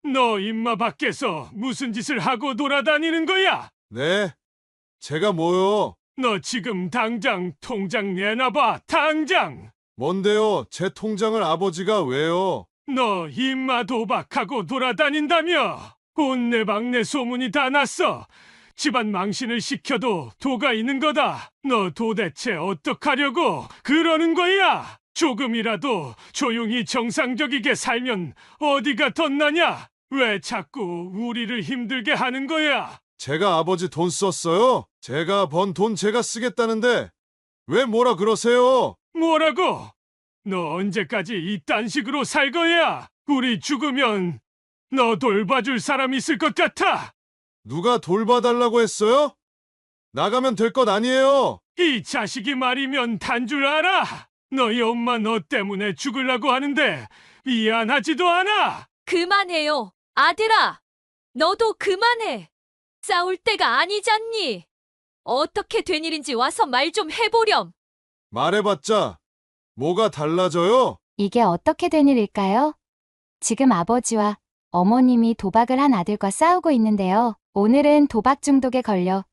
너 임마 밖에서 무슨 짓을 하고 돌아다니는 거야? 네, 제가 뭐요? 너 지금 당장 통장 내놔봐, 당장! 뭔데요? 제 통장을 아버지가 왜요? 너 임마 도박하고 돌아다닌다며? 온내방내 소문이 다 났어. 집안 망신을 시켜도 도가 있는 거다. 너 도대체 어떡하려고 그러는 거야? 조금이라도 조용히 정상적이게 살면 어디가 덧나냐? 왜 자꾸 우리를 힘들게 하는 거야? 제가 아버지 돈 썼어요? 제가 번 돈 제가 쓰겠다는데 왜 뭐라 그러세요? 뭐라고? 너 언제까지 이딴 식으로 살 거야? 우리 죽으면 너 돌봐줄 사람 있을 것 같아? 누가 돌봐달라고 했어요? 나가면 될 것 아니에요? 이 자식이 말이면 단 줄 알아? 너희 엄마 너 때문에 죽으려고 하는데 미안하지도 않아? 그만해요. 아들아, 너도 그만해. 싸울 때가 아니잖니. 어떻게 된 일인지 와서 말 좀 해보렴. 말해봤자 뭐가 달라져요? 이게 어떻게 된 일일까요? 지금 아버지와 어머님이 도박을 한 아들과 싸우고 있는데요. 오늘은 도박 중독에 걸려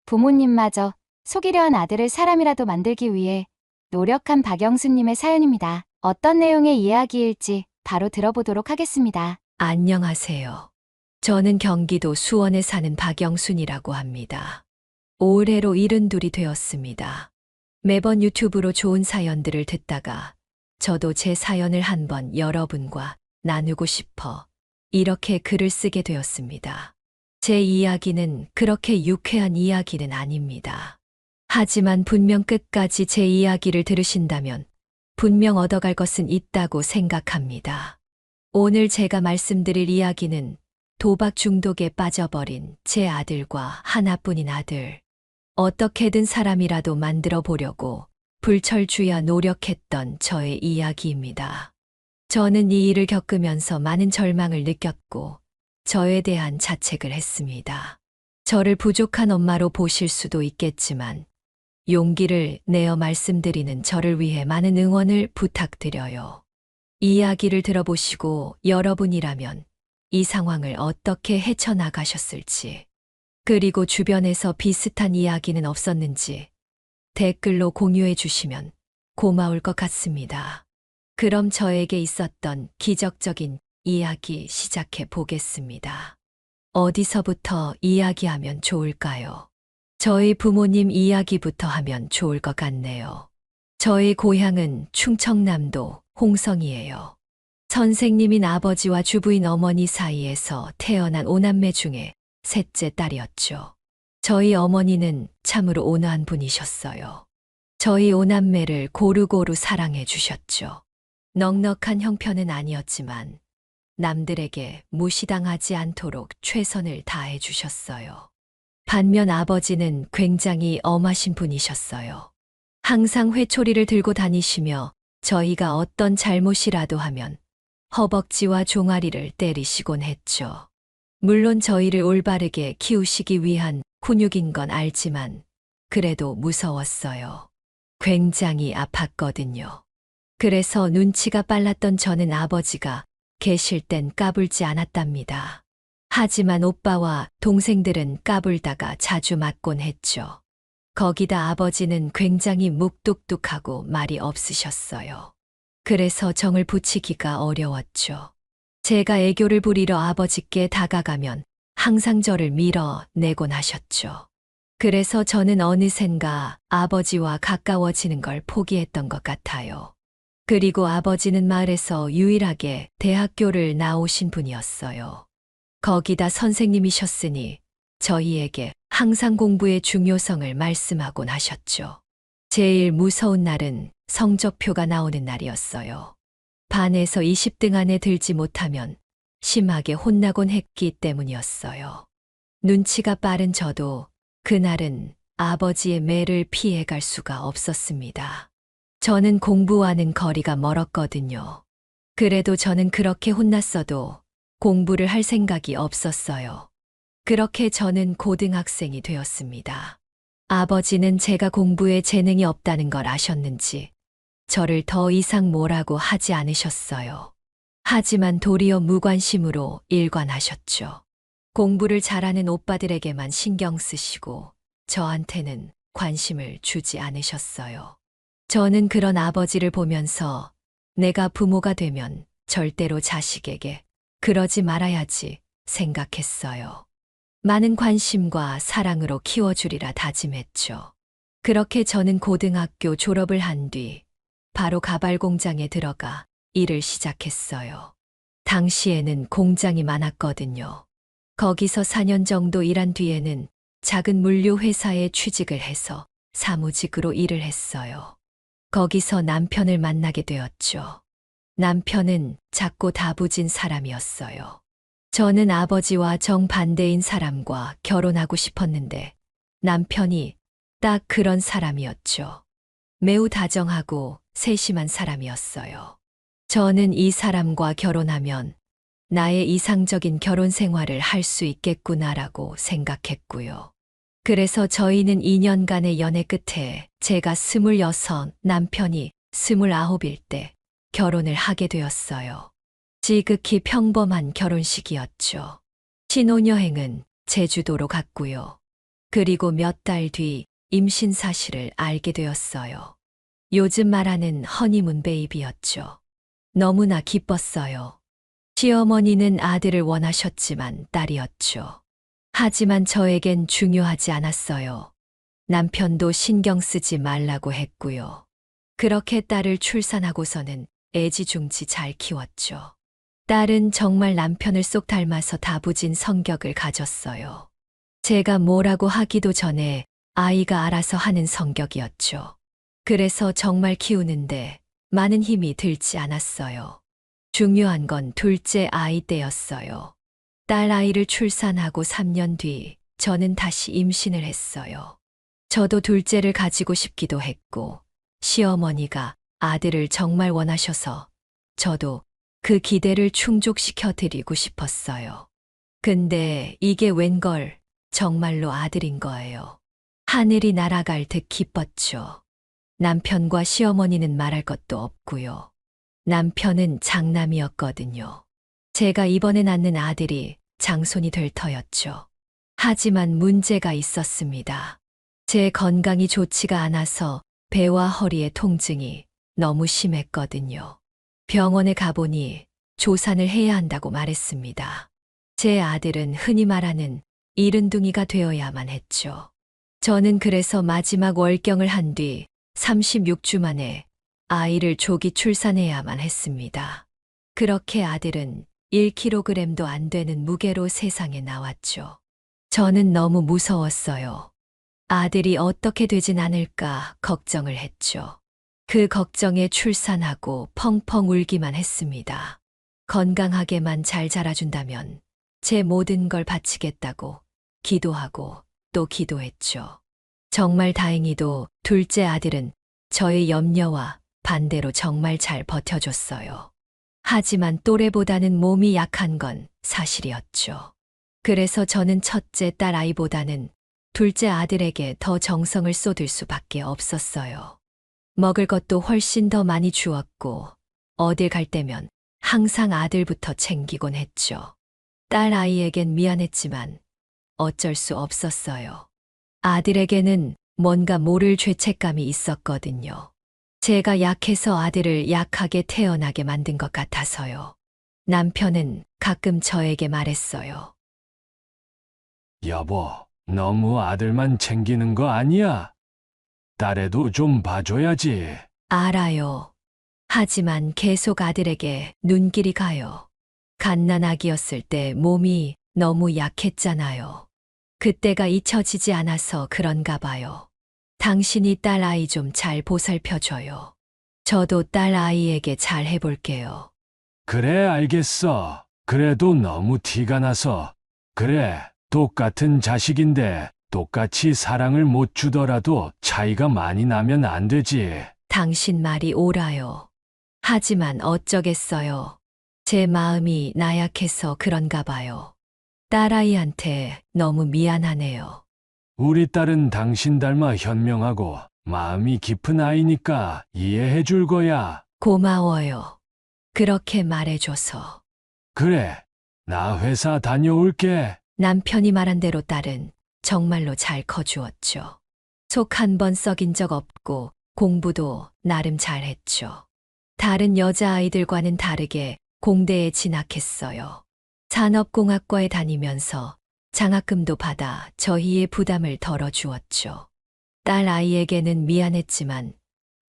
부모님마저 속이려 한 아들을 사람이라도 만들기 위해 노력한 박영수님의 사연입니다. 어떤 내용의 이야기일지 바로 들어보도록 하겠습니다. 안녕하세요. 저는 경기도 수원에 사는 박영순이라고 합니다. 올해로 72이 되었습니다. 매번 유튜브로 좋은 사연들을 듣다가 저도 제 사연을 한번 여러분과 나누고 싶어 이렇게 글을 쓰게 되었습니다. 제 이야기는 그렇게 유쾌한 이야기는 아닙니다. 하지만 분명 끝까지 제 이야기를 들으신다면 분명 얻어갈 것은 있다고 생각합니다. 오늘 제가 말씀드릴 이야기는 도박 중독에 빠져버린 제 아들과 하나뿐인 아들, 어떻게든 사람이라도 만들어 보려고 불철주야 노력했던 저의 이야기입니다. 저는 이 일을 겪으면서 많은 절망을 느꼈고 저에 대한 자책을 했습니다. 저를 부족한 엄마로 보실 수도 있겠지만 용기를 내어 말씀드리는 저를 위해 많은 응원을 부탁드려요. 이야기를 들어보시고 여러분이라면 이 상황을 어떻게 헤쳐나가셨을지, 그리고 주변에서 비슷한 이야기는 없었는지 댓글로 공유해 주시면 고마울 것 같습니다. 그럼 저에게 있었던 기적적인 이야기 시작해 보겠습니다. 어디서부터 이야기하면 좋을까요? 저희 부모님 이야기부터 하면 좋을 것 같네요. 저희 고향은 충청남도 홍성이에요. 선생님인 아버지와 주부인 어머니 사이에서 태어난 오남매 중에 셋째 딸이었죠. 저희 어머니는 참으로 온화한 분이셨어요. 저희 오남매를 고루고루 사랑해 주셨죠. 넉넉한 형편은 아니었지만 남들에게 무시당하지 않도록 최선을 다해 주셨어요. 반면 아버지는 굉장히 엄하신 분이셨어요. 항상 회초리를 들고 다니시며 저희가 어떤 잘못이라도 하면 허벅지와 종아리를 때리시곤 했죠. 물론 저희를 올바르게 키우시기 위한 훈육인 건 알지만 그래도 무서웠어요. 굉장히 아팠거든요. 그래서 눈치가 빨랐던 저는 아버지가 계실 땐 까불지 않았답니다. 하지만 오빠와 동생들은 까불다가 자주 맞곤 했죠. 거기다 아버지는 굉장히 묵뚝뚝하고 말이 없으셨어요. 그래서 정을 붙이기가 어려웠죠. 제가 애교를 부리러 아버지께 다가가면 항상 저를 밀어내곤 하셨죠. 그래서 저는 어느샌가 아버지와 가까워지는 걸 포기했던 것 같아요. 그리고 아버지는 마을에서 유일하게 대학교를 나오신 분이었어요. 거기다 선생님이셨으니 저희에게 항상 공부의 중요성을 말씀하곤 하셨죠. 제일 무서운 날은 성적표가 나오는 날이었어요. 반에서 20등 안에 들지 못하면 심하게 혼나곤 했기 때문이었어요. 눈치가 빠른 저도 그날은 아버지의 매를 피해갈 수가 없었습니다. 저는 공부와는 거리가 멀었거든요. 그래도 저는 그렇게 혼났어도 공부를 할 생각이 없었어요. 그렇게 저는 고등학생이 되었습니다. 아버지는 제가 공부에 재능이 없다는 걸 아셨는지 저를 더 이상 뭐라고 하지 않으셨어요. 하지만 도리어 무관심으로 일관하셨죠. 공부를 잘하는 오빠들에게만 신경 쓰시고 저한테는 관심을 주지 않으셨어요. 저는 그런 아버지를 보면서 내가 부모가 되면 절대로 자식에게 그러지 말아야지 생각했어요. 많은 관심과 사랑으로 키워주리라 다짐했죠. 그렇게 저는 고등학교 졸업을 한 뒤 바로 가발 공장에 들어가 일을 시작했어요. 당시에는 공장이 많았거든요. 거기서 4년 정도 일한 뒤에는 작은 물류 회사에 취직을 해서 사무직으로 일을 했어요. 거기서 남편을 만나게 되었죠. 남편은 작고 다부진 사람이었어요. 저는 아버지와 정반대인 사람과 결혼하고 싶었는데 남편이 딱 그런 사람이었죠. 매우 다정하고 세심한 사람이었어요. 저는 이 사람과 결혼하면 나의 이상적인 결혼 생활을 할 수 있겠구나라고 생각했고요. 그래서 저희는 2년간의 연애 끝에 제가 26, 남편이 29일 때 결혼을 하게 되었어요. 지극히 평범한 결혼식이었죠. 신혼여행은 제주도로 갔고요. 그리고 몇 달 뒤 임신 사실을 알게 되었어요. 요즘 말하는 허니문 베이비였죠. 너무나 기뻤어요. 시어머니는 아들을 원하셨지만 딸이었죠. 하지만 저에겐 중요하지 않았어요. 남편도 신경 쓰지 말라고 했고요. 그렇게 딸을 출산하고서는 애지중지 잘 키웠죠. 딸은 정말 남편을 쏙 닮아서 다부진 성격을 가졌어요. 제가 뭐라고 하기도 전에 아이가 알아서 하는 성격이었죠. 그래서 정말 키우는데 많은 힘이 들지 않았어요. 중요한 건 둘째 아이 때였어요. 딸 아이를 출산하고 3년 뒤 저는 다시 임신을 했어요. 저도 둘째를 가지고 싶기도 했고 시어머니가 아들을 정말 원하셔서 저도 그 기대를 충족시켜 드리고 싶었어요. 근데 이게 웬걸 정말로 아들인 거예요. 하늘이 날아갈 듯 기뻤죠. 남편과 시어머니는 말할 것도 없고요. 남편은 장남이었거든요. 제가 이번에 낳는 아들이 장손이 될 터였죠. 하지만 문제가 있었습니다. 제 건강이 좋지가 않아서 배와 허리의 통증이 너무 심했거든요. 병원에 가보니 조산을 해야 한다고 말했습니다. 제 아들은 흔히 말하는 이른둥이가 되어야만 했죠. 저는 그래서 마지막 월경을 한 뒤 36주 만에 아이를 조기 출산해야만 했습니다. 그렇게 아들은 1kg도 안 되는 무게로 세상에 나왔죠. 저는 너무 무서웠어요. 아들이 어떻게 되진 않을까 걱정을 했죠. 그 걱정에 출산하고 펑펑 울기만 했습니다. 건강하게만 잘 자라준다면 제 모든 걸 바치겠다고 기도하고 또 기도했죠. 정말 다행히도 둘째 아들은 저의 염려와 반대로 정말 잘 버텨줬어요. 하지만 또래보다는 몸이 약한 건 사실이었죠. 그래서 저는 첫째 딸 아이보다는 둘째 아들에게 더 정성을 쏟을 수밖에 없었어요. 먹을 것도 훨씬 더 많이 주었고 어딜 갈 때면 항상 아들부터 챙기곤 했죠. 딸 아이에겐 미안했지만 어쩔 수 없었어요. 아들에게는 뭔가 모를 죄책감이 있었거든요. 제가 약해서 아들을 약하게 태어나게 만든 것 같아서요. 남편은 가끔 저에게 말했어요. 여보, 너무 아들만 챙기는 거 아니야? 딸애도 좀 봐줘야지. 알아요. 하지만 계속 아들에게 눈길이 가요. 갓난아기였을 때 몸이 너무 약했잖아요. 그때가 잊혀지지 않아서 그런가 봐요. 당신이 딸 아이 좀 잘 보살펴줘요. 저도 딸 아이에게 잘 해볼게요. 그래, 알겠어. 그래도 너무 티가 나서. 그래, 똑같은 자식인데 똑같이 사랑을 못 주더라도 차이가 많이 나면 안 되지. 당신 말이 옳아요. 하지만 어쩌겠어요. 제 마음이 나약해서 그런가 봐요. 딸아이한테 너무 미안하네요. 우리 딸은 당신 닮아 현명하고 마음이 깊은 아이니까 이해해 줄 거야. 고마워요. 그렇게 말해줘서 그래, 나 회사 다녀올게. 남편이 말한 대로 딸은 정말로 잘 커주었죠. 속 한 번 썩인 적 없고 공부도 나름 잘했죠. 다른 여자아이들과는 다르게 공대에 진학했어요. 산업공학과에 다니면서 장학금도 받아 저희의 부담을 덜어주었죠. 딸 아이에게는 미안했지만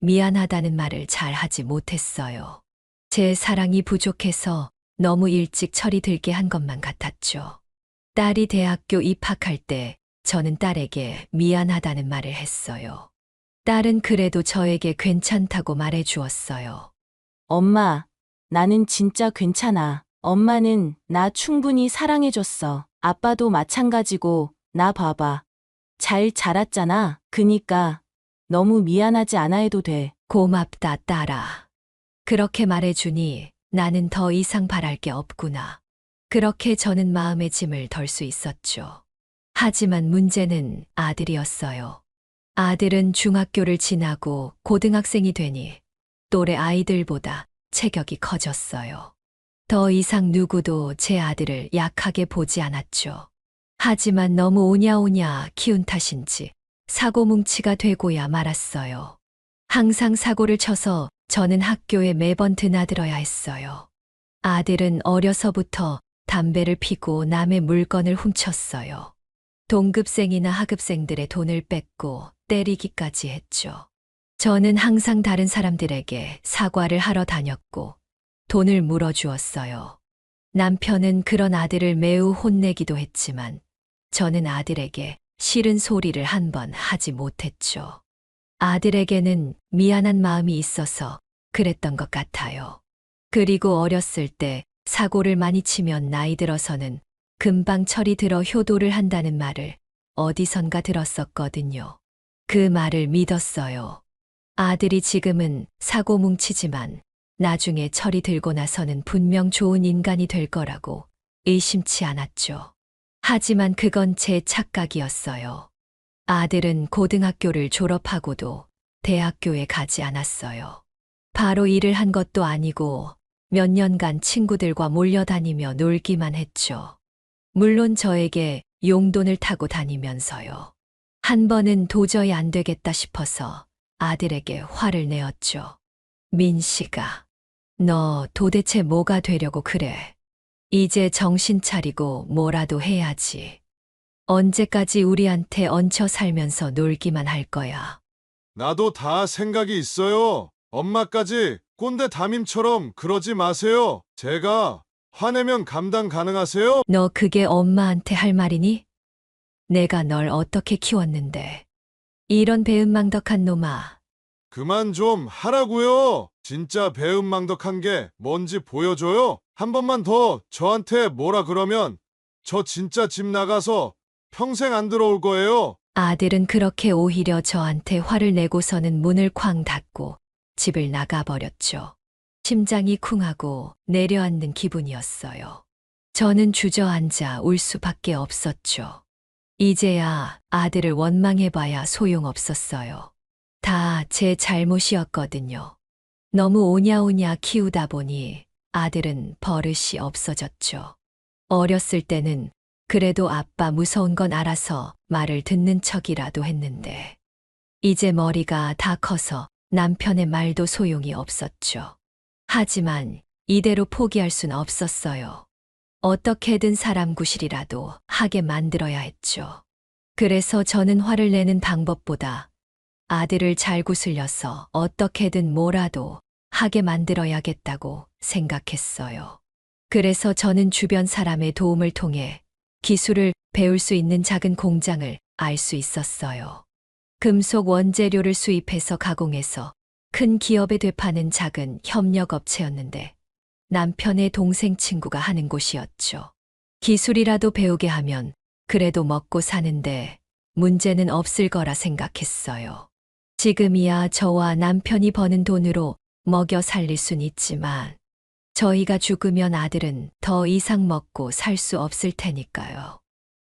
미안하다는 말을 잘 하지 못했어요. 제 사랑이 부족해서 너무 일찍 철이 들게 한 것만 같았죠. 딸이 대학교 입학할 때 저는 딸에게 미안하다는 말을 했어요. 딸은 그래도 저에게 괜찮다고 말해 주었어요. 엄마, 나는 진짜 괜찮아. 엄마는 나 충분히 사랑해줬어. 아빠도 마찬가지고, 나 봐봐. 잘 자랐잖아. 그니까 너무 미안하지 않아 해도 돼. 고맙다, 딸아. 그렇게 말해주니 나는 더 이상 바랄 게 없구나. 그렇게 저는 마음의 짐을 덜 수 있었죠. 하지만 문제는 아들이었어요. 아들은 중학교를 지나고 고등학생이 되니 또래 아이들보다 체격이 커졌어요. 더 이상 누구도 제 아들을 약하게 보지 않았죠. 하지만 너무 오냐오냐 키운 탓인지 사고뭉치가 되고야 말았어요. 항상 사고를 쳐서 저는 학교에 매번 드나들어야 했어요. 아들은 어려서부터 담배를 피고 남의 물건을 훔쳤어요. 동급생이나 하급생들의 돈을 뺏고 때리기까지 했죠. 저는 항상 다른 사람들에게 사과를 하러 다녔고 돈을 물어주었어요. 남편은 그런 아들을 매우 혼내기도 했지만 저는 아들에게 싫은 소리를 한 번 하지 못했죠. 아들에게는 미안한 마음이 있어서 그랬던 것 같아요. 그리고 어렸을 때 사고를 많이 치면 나이 들어서는 금방 철이 들어 효도를 한다는 말을 어디선가 들었었거든요. 그 말을 믿었어요. 아들이 지금은 사고 뭉치지만 나중에 철이 들고 나서는 분명 좋은 인간이 될 거라고 의심치 않았죠. 하지만 그건 제 착각이었어요. 아들은 고등학교를 졸업하고도 대학교에 가지 않았어요. 바로 일을 한 것도 아니고 몇 년간 친구들과 몰려다니며 놀기만 했죠. 물론 저에게 용돈을 타고 다니면서요. 한 번은 도저히 안 되겠다 싶어서 아들에게 화를 내었죠. 민식아, 너 도대체 뭐가 되려고 그래? 이제 정신 차리고 뭐라도 해야지. 언제까지 우리한테 얹혀 살면서 놀기만 할 거야. 나도 다 생각이 있어요. 엄마까지 꼰대 담임처럼 그러지 마세요. 제가 화내면 감당 가능하세요? 너 그게 엄마한테 할 말이니? 내가 널 어떻게 키웠는데. 이런 배은망덕한 놈아. 그만 좀 하라고요. 진짜 배은망덕한 게 뭔지 보여줘요. 한 번만 더 저한테 뭐라 그러면 저 진짜 집 나가서 평생 안 들어올 거예요. 아들은 그렇게 오히려 저한테 화를 내고서는 문을 쾅 닫고 집을 나가버렸죠. 심장이 쿵하고 내려앉는 기분이었어요. 저는 주저앉아 울 수밖에 없었죠. 이제야 아들을 원망해봐야 소용없었어요. 다 제 잘못이었거든요. 너무 오냐오냐 키우다 보니 아들은 버릇이 없어졌죠. 어렸을 때는 그래도 아빠 무서운 건 알아서 말을 듣는 척이라도 했는데 이제 머리가 다 커서 남편의 말도 소용이 없었죠. 하지만 이대로 포기할 순 없었어요. 어떻게든 사람 구실이라도 하게 만들어야 했죠. 그래서 저는 화를 내는 방법보다 아들을 잘 구슬려서 어떻게든 뭐라도 하게 만들어야겠다고 생각했어요. 그래서 저는 주변 사람의 도움을 통해 기술을 배울 수 있는 작은 공장을 알 수 있었어요. 금속 원재료를 수입해서 가공해서 큰 기업에 되파는 작은 협력업체였는데 남편의 동생 친구가 하는 곳이었죠. 기술이라도 배우게 하면 그래도 먹고 사는데 문제는 없을 거라 생각했어요. 지금이야 저와 남편이 버는 돈으로 먹여 살릴 순 있지만 저희가 죽으면 아들은 더 이상 먹고 살 수 없을 테니까요.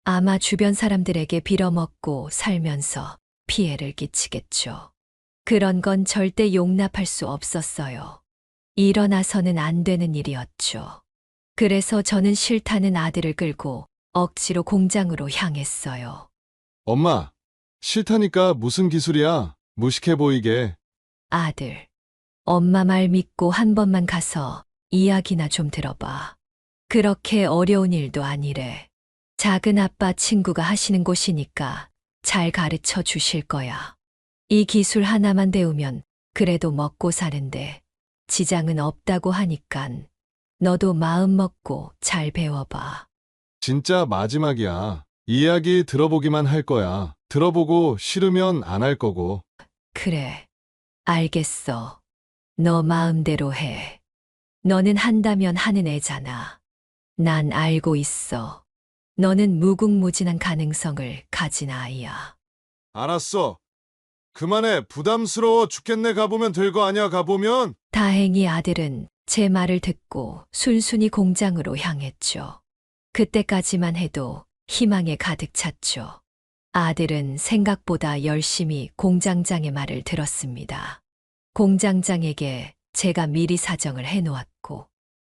아마 주변 사람들에게 빌어먹고 살면서 피해를 끼치겠죠. 그런 건 절대 용납할 수 없었어요. 일어나서는 안 되는 일이었죠. 그래서 저는 싫다는 아들을 끌고 억지로 공장으로 향했어요. 엄마, 싫다니까 무슨 기술이야? 무식해 보이게. 아들, 엄마 말 믿고 한 번만 가서 이야기나 좀 들어봐. 그렇게 어려운 일도 아니래. 작은 아빠 친구가 하시는 곳이니까 잘 가르쳐 주실 거야. 이 기술 하나만 배우면 그래도 먹고 사는데 지장은 없다고 하니깐 너도 마음 먹고 잘 배워봐. 진짜 마지막이야. 이야기 들어보기만 할 거야. 들어보고 싫으면 안 할 거고. 그래, 알겠어. 너 마음대로 해. 너는 한다면 하는 애잖아. 난 알고 있어. 너는 무궁무진한 가능성을 가진 아이야. 알았어. 그만해. 부담스러워 죽겠네. 가보면 될 거 아니야. 가보면. 다행히 아들은 제 말을 듣고 순순히 공장으로 향했죠. 그때까지만 해도 희망에 가득 찼죠. 아들은 생각보다 열심히 공장장의 말을 들었습니다. 공장장에게 제가 미리 사정을 해놓았고,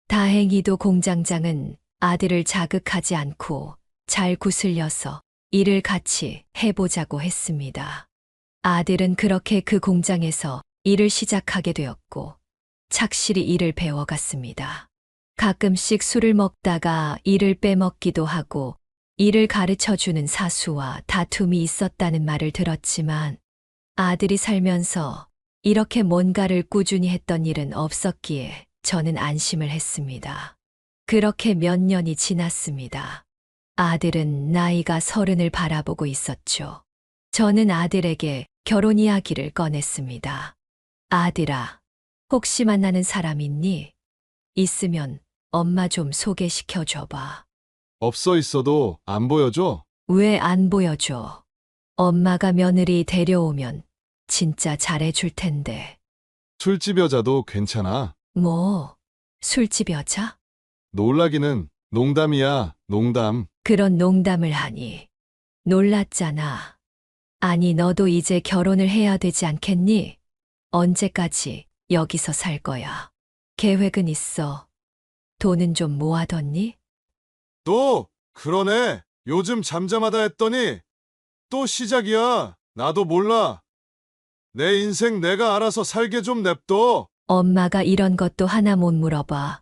다행히도 공장장은 아들을 자극하지 않고 잘 구슬려서 일을 같이 해보자고 했습니다. 아들은 그렇게 그 공장에서 일을 시작하게 되었고, 착실히 일을 배워갔습니다. 가끔씩 술을 먹다가 일을 빼먹기도 하고, 일을 가르쳐주는 사수와 다툼이 있었다는 말을 들었지만, 아들이 살면서 이렇게 뭔가를 꾸준히 했던 일은 없었기에 저는 안심을 했습니다. 그렇게 몇 년이 지났습니다. 아들은 나이가 30을 바라보고 있었죠. 저는 아들에게 결혼 이야기를 꺼냈습니다. 아들아, 혹시 만나는 사람 있니? 있으면 엄마 좀 소개시켜 줘봐. 없어 있어도 안 보여줘? 왜 안 보여줘? 엄마가 며느리 데려오면 진짜 잘해줄 텐데. 술집 여자도 괜찮아. 뭐, 술집 여자? 놀라기는 농담이야. 농담. 그런 농담을 하니. 놀랐잖아. 아니, 너도 이제 결혼을 해야 되지 않겠니? 언제까지 여기서 살 거야? 계획은 있어. 돈은 좀 모아뒀니? 또 그러네. 요즘 잠잠하다 했더니 또 시작이야. 나도 몰라. 내 인생 내가 알아서 살게 좀 냅둬. 엄마가 이런 것도 하나 못 물어봐.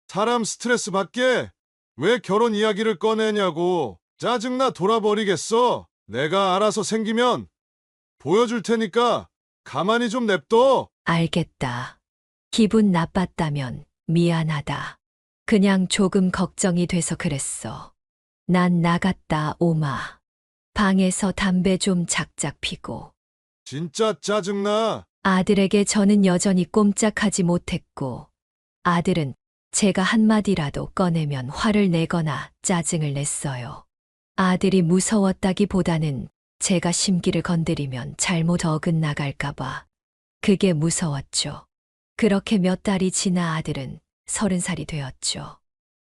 사람 스트레스 받게 왜 결혼 이야기를 꺼내냐고. 짜증나 돌아버리겠어. 내가 알아서 생기면 보여줄 테니까 가만히 좀 냅둬. 알겠다. 기분 나빴다면 미안하다. 그냥 조금 걱정이 돼서 그랬어. 난 나갔다 오마. 방에서 담배 좀 작작 피고. 진짜 짜증나. 아들에게 저는 여전히 꼼짝하지 못했고, 아들은 제가 한마디라도 꺼내면 화를 내거나 짜증을 냈어요. 아들이 무서웠다기보다는 제가 심기를 건드리면 잘못 어긋나갈까봐 그게 무서웠죠. 그렇게 몇 달이 지나 아들은 30살이 되었죠.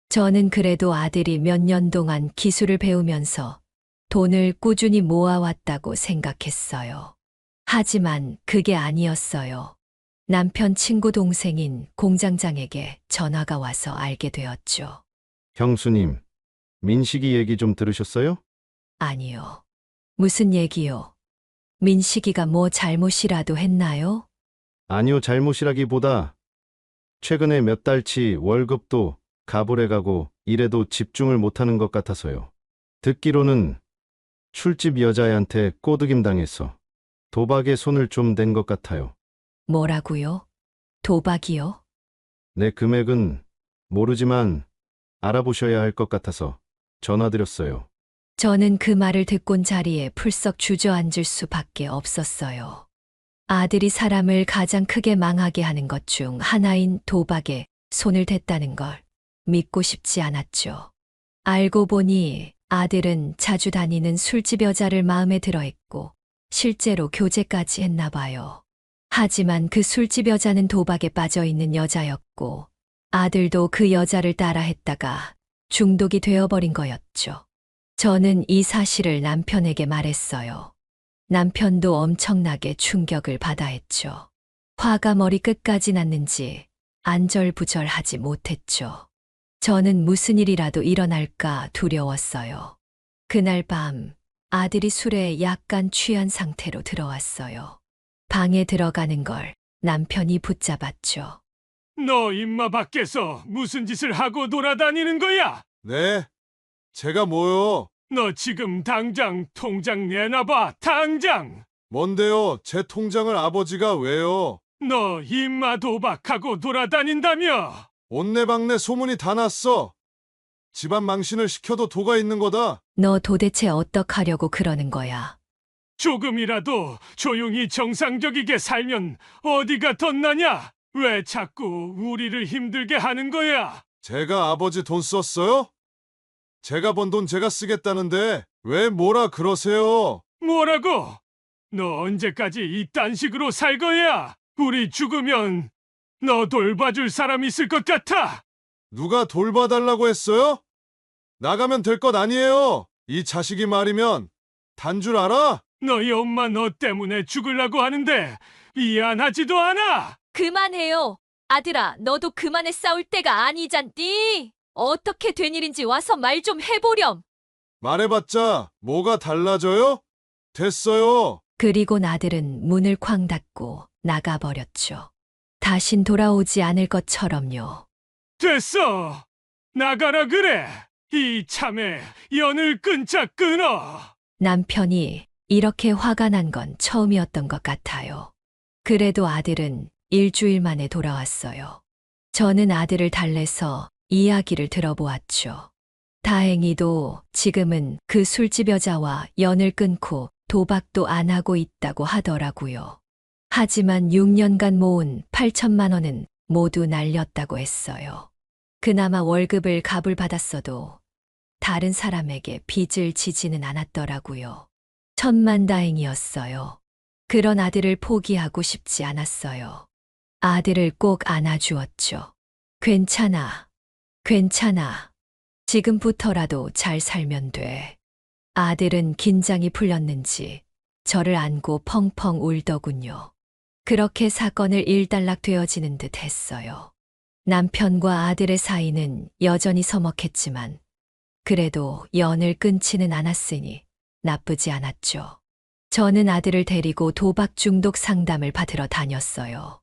저는 그래도 아들이 몇 년 동안 기술을 배우면서 돈을 꾸준히 모아왔다고 생각했어요. 하지만 그게 아니었어요. 남편 친구 동생인 공장장에게 전화가 와서 알게 되었죠. 형수님, 민식이 얘기 좀 들으셨어요? 아니요. 무슨 얘기요? 민식이가 뭐 잘못이라도 했나요? 아니요, 잘못이라기보다 최근에 몇 달치 월급도 가불해 가고 일에도 집중을 못하는 것 같아서요. 듣기로는 술집 여자애한테 꼬드김 당해서 도박에 손을 좀 댄 것 같아요. 뭐라고요? 도박이요? 내 금액은 모르지만 알아보셔야 할 것 같아서 전화드렸어요. 저는 그 말을 듣곤 자리에 풀썩 주저앉을 수밖에 없었어요. 아들이 사람을 가장 크게 망하게 하는 것 중 하나인 도박에 손을 댔다는 걸 믿고 싶지 않았죠. 알고 보니 아들은 자주 다니는 술집 여자를 마음에 들어 했고 실제로 교제까지 했나 봐요. 하지만 그 술집 여자는 도박에 빠져 있는 여자였고 아들도 그 여자를 따라 했다가 중독이 되어버린 거였죠. 저는 이 사실을 남편에게 말했어요. 남편도 엄청나게 충격을 받아 했죠. 화가 머리 끝까지 났는지 안절부절하지 못했죠. 저는 무슨 일이라도 일어날까 두려웠어요. 그날 밤 아들이 술에 약간 취한 상태로 들어왔어요. 방에 들어가는 걸 남편이 붙잡았죠. 너 임마 밖에서 무슨 짓을 하고 돌아다니는 거야? 네? 제가 뭐요? 너 지금 당장 통장 내놔봐, 당장! 뭔데요? 제 통장을 아버지가 왜요? 너 임마 도박하고 돌아다닌다며! 온내방내 소문이 다 났어. 집안 망신을 시켜도 도가 있는 거다. 너 도대체 어떡하려고 그러는 거야? 조금이라도 조용히 정상적이게 살면 어디가 덧나냐? 왜 자꾸 우리를 힘들게 하는 거야? 제가 아버지 돈 썼어요? 제가 번 돈 제가 쓰겠다는데 왜 뭐라 그러세요? 뭐라고? 너 언제까지 이딴 식으로 살 거야? 우리 죽으면 너 돌봐줄 사람 있을 것 같아? 누가 돌봐달라고 했어요? 나가면 될 것 아니에요. 이 자식이 말이면 단 줄 알아? 너희 엄마 너 때문에 죽으려고 하는데 미안하지도 않아? 그만해요. 아들아, 너도 그만해 싸울 때가 아니잖니. 어떻게 된 일인지 와서 말 좀 해보렴. 말해봤자 뭐가 달라져요? 됐어요. 그리고 아들은 문을 쾅 닫고 나가버렸죠. 다신 돌아오지 않을 것처럼요. 됐어. 나가라 그래. 이 참에 연을 끊자 끊어. 남편이 이렇게 화가 난 건 처음이었던 것 같아요. 그래도 아들은 일주일 만에 돌아왔어요. 저는 아들을 달래서 이야기를 들어보았죠. 다행히도 지금은 그 술집 여자와 연을 끊고 도박도 안 하고 있다고 하더라고요. 하지만 6년간 모은 8천만 원은 모두 날렸다고 했어요. 그나마 월급을 갑을 받았어도 다른 사람에게 빚을 지지는 않았더라고요. 천만다행이었어요. 그런 아들을 포기하고 싶지 않았어요. 아들을 꼭 안아주었죠. 괜찮아. 괜찮아. 지금부터라도 잘 살면 돼. 아들은 긴장이 풀렸는지 저를 안고 펑펑 울더군요. 그렇게 사건을 일단락되어지는 듯 했어요. 남편과 아들의 사이는 여전히 서먹했지만 그래도 연을 끊지는 않았으니 나쁘지 않았죠. 저는 아들을 데리고 도박 중독 상담을 받으러 다녔어요.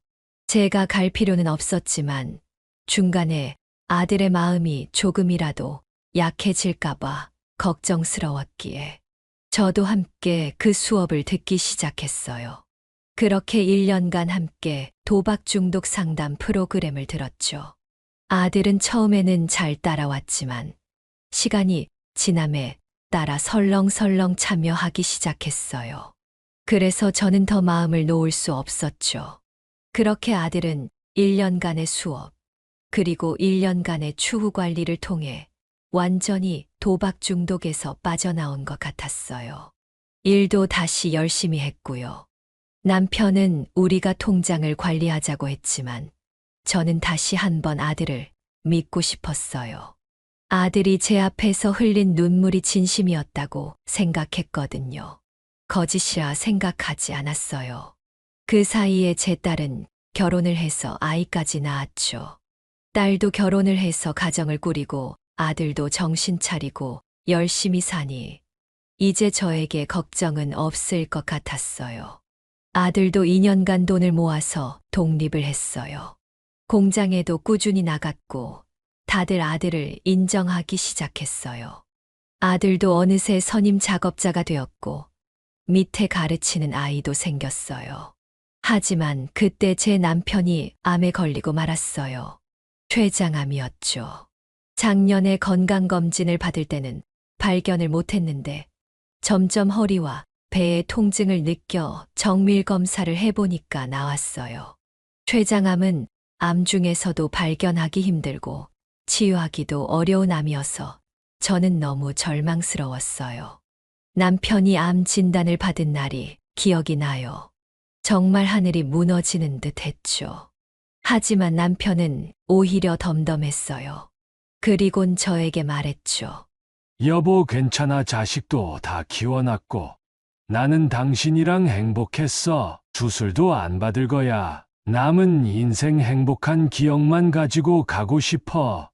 제가 갈 필요는 없었지만 중간에 아들의 마음이 조금이라도 약해질까봐 걱정스러웠기에 저도 함께 그 수업을 듣기 시작했어요. 그렇게 1년간 함께 도박 중독 상담 프로그램을 들었죠. 아들은 처음에는 잘 따라왔지만 시간이 지남에 따라 설렁설렁 참여하기 시작했어요. 그래서 저는 더 마음을 놓을 수 없었죠. 그렇게 아들은 1년간의 수업, 그리고 1년간의 추후 관리를 통해 완전히 도박 중독에서 빠져나온 것 같았어요. 일도 다시 열심히 했고요. 남편은 우리가 통장을 관리하자고 했지만 저는 다시 한번 아들을 믿고 싶었어요. 아들이 제 앞에서 흘린 눈물이 진심이었다고 생각했거든요. 거짓이라 생각하지 않았어요. 그 사이에 제 딸은 결혼을 해서 아이까지 낳았죠. 딸도 결혼을 해서 가정을 꾸리고 아들도 정신 차리고 열심히 사니 이제 저에게 걱정은 없을 것 같았어요. 아들도 2년간 돈을 모아서 독립을 했어요. 공장에도 꾸준히 나갔고 다들 아들을 인정하기 시작했어요. 아들도 어느새 선임 작업자가 되었고 밑에 가르치는 아이도 생겼어요. 하지만 그때 제 남편이 암에 걸리고 말았어요. 췌장암이었죠. 작년에 건강검진을 받을 때는 발견을 못했는데 점점 허리와 배의 통증을 느껴 정밀 검사를 해보니까 나왔어요. 췌장암은 암 중에서도 발견하기 힘들고 치유하기도 어려운 암이어서 저는 너무 절망스러웠어요. 남편이 암 진단을 받은 날이 기억이 나요. 정말 하늘이 무너지는 듯 했죠. 하지만 남편은 오히려 덤덤했어요. 그리곤 저에게 말했죠. 여보 괜찮아 자식도 다 키워놨고 나는 당신이랑 행복했어. 수술도 안 받을 거야. 남은 인생 행복한 기억만 가지고 가고 싶어.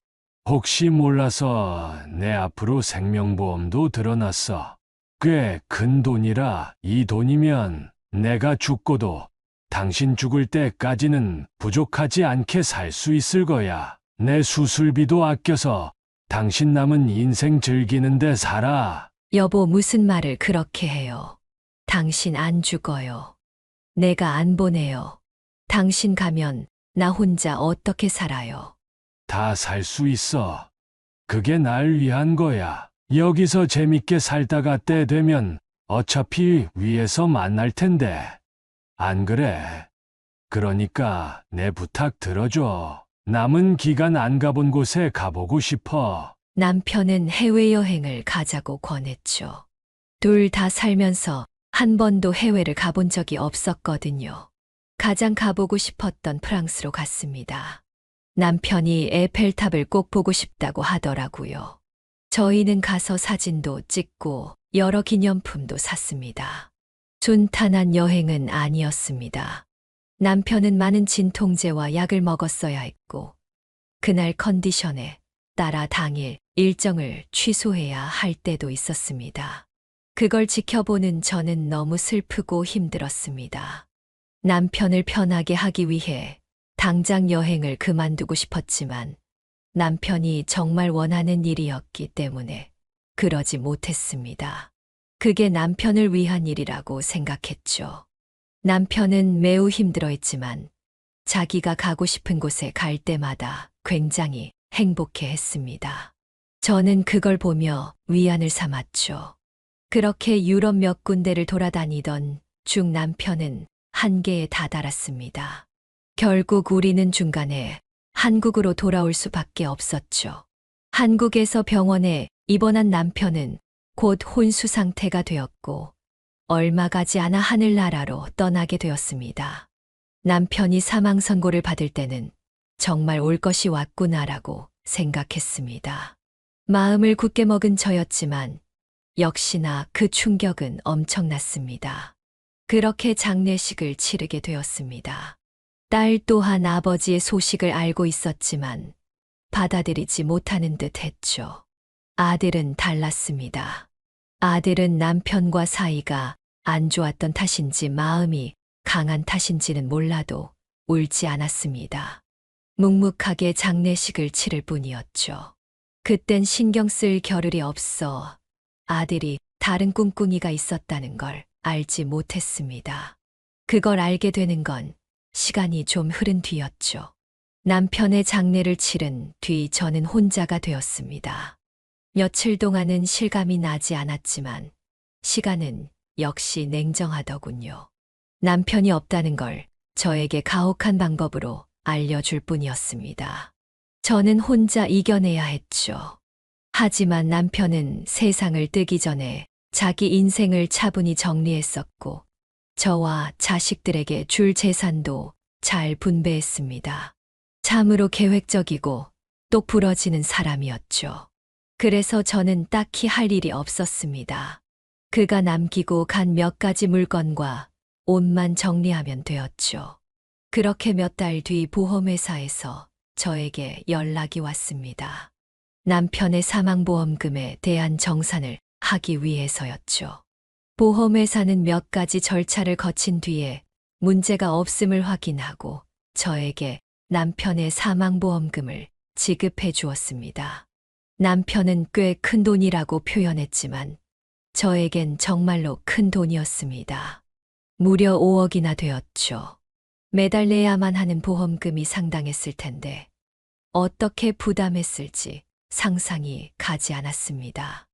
혹시 몰라서 내 앞으로 생명보험도 들어놨어. 꽤 큰 돈이라 이 돈이면 내가 죽고도 당신 죽을 때까지는 부족하지 않게 살 수 있을 거야. 내 수술비도 아껴서 당신 남은 인생 즐기는데 살아. 여보, 무슨 말을 그렇게 해요? 당신 안 죽어요. 내가 안 보내요. 당신 가면 나 혼자 어떻게 살아요? 다 살 수 있어. 그게 날 위한 거야. 여기서 재밌게 살다가 때 되면 어차피 위에서 만날 텐데. 안 그래? 그러니까 내 부탁 들어줘. 남은 기간 안 가본 곳에 가보고 싶어. 남편은 해외여행을 가자고 권했죠. 둘 다 살면서 한 번도 해외를 가본 적이 없었거든요. 가장 가보고 싶었던 프랑스로 갔습니다. 남편이 에펠탑을 꼭 보고 싶다고 하더라고요. 저희는 가서 사진도 찍고 여러 기념품도 샀습니다. 순탄한 여행은 아니었습니다. 남편은 많은 진통제와 약을 먹었어야 했고, 그날 컨디션에 따라 당일 일정을 취소해야 할 때도 있었습니다. 그걸 지켜보는 저는 너무 슬프고 힘들었습니다. 남편을 편하게 하기 위해 당장 여행을 그만두고 싶었지만 남편이 정말 원하는 일이었기 때문에 그러지 못했습니다. 그게 남편을 위한 일이라고 생각했죠. 남편은 매우 힘들어했지만 자기가 가고 싶은 곳에 갈 때마다 굉장히 행복해 했습니다. 저는 그걸 보며 위안을 삼았죠. 그렇게 유럽 몇 군데를 돌아다니던 중 남편은 한계에 다다랐습니다. 결국 우리는 중간에 한국으로 돌아올 수밖에 없었죠. 한국에서 병원에 입원한 남편은 곧 혼수 상태가 되었고 얼마 가지 않아 하늘나라로 떠나게 되었습니다. 남편이 사망 선고를 받을 때는 정말 올 것이 왔구나라고 생각했습니다. 마음을 굳게 먹은 저였지만 역시나 그 충격은 엄청났습니다. 그렇게 장례식을 치르게 되었습니다. 딸 또한 아버지의 소식을 알고 있었지만 받아들이지 못하는 듯 했죠. 아들은 달랐습니다. 아들은 남편과 사이가 안 좋았던 탓인지 마음이 강한 탓인지는 몰라도 울지 않았습니다. 묵묵하게 장례식을 치를 뿐이었죠. 그땐 신경 쓸 겨를이 없어 아들이 다른 꿍꿍이가 있었다는 걸 알지 못했습니다. 그걸 알게 되는 건 시간이 좀 흐른 뒤였죠. 남편의 장례를 치른 뒤 저는 혼자가 되었습니다. 며칠 동안은 실감이 나지 않았지만 시간은 역시 냉정하더군요. 남편이 없다는 걸 저에게 가혹한 방법으로 알려줄 뿐이었습니다. 저는 혼자 이겨내야 했죠. 하지만 남편은 세상을 뜨기 전에 자기 인생을 차분히 정리했었고 저와 자식들에게 줄 재산도 잘 분배했습니다. 참으로 계획적이고 똑 부러지는 사람이었죠. 그래서 저는 딱히 할 일이 없었습니다. 그가 남기고 간 몇 가지 물건과 옷만 정리하면 되었죠. 그렇게 몇 달 뒤 보험회사에서 저에게 연락이 왔습니다. 남편의 사망보험금에 대한 정산을 하기 위해서였죠. 보험회사는 몇 가지 절차를 거친 뒤에 문제가 없음을 확인하고 저에게 남편의 사망보험금을 지급해 주었습니다. 남편은 꽤 큰 돈이라고 표현했지만 저에겐 정말로 큰 돈이었습니다. 무려 5억이나 되었죠. 매달 내야만 하는 보험금이 상당했을 텐데 어떻게 부담했을지 상상이 가지 않았습니다.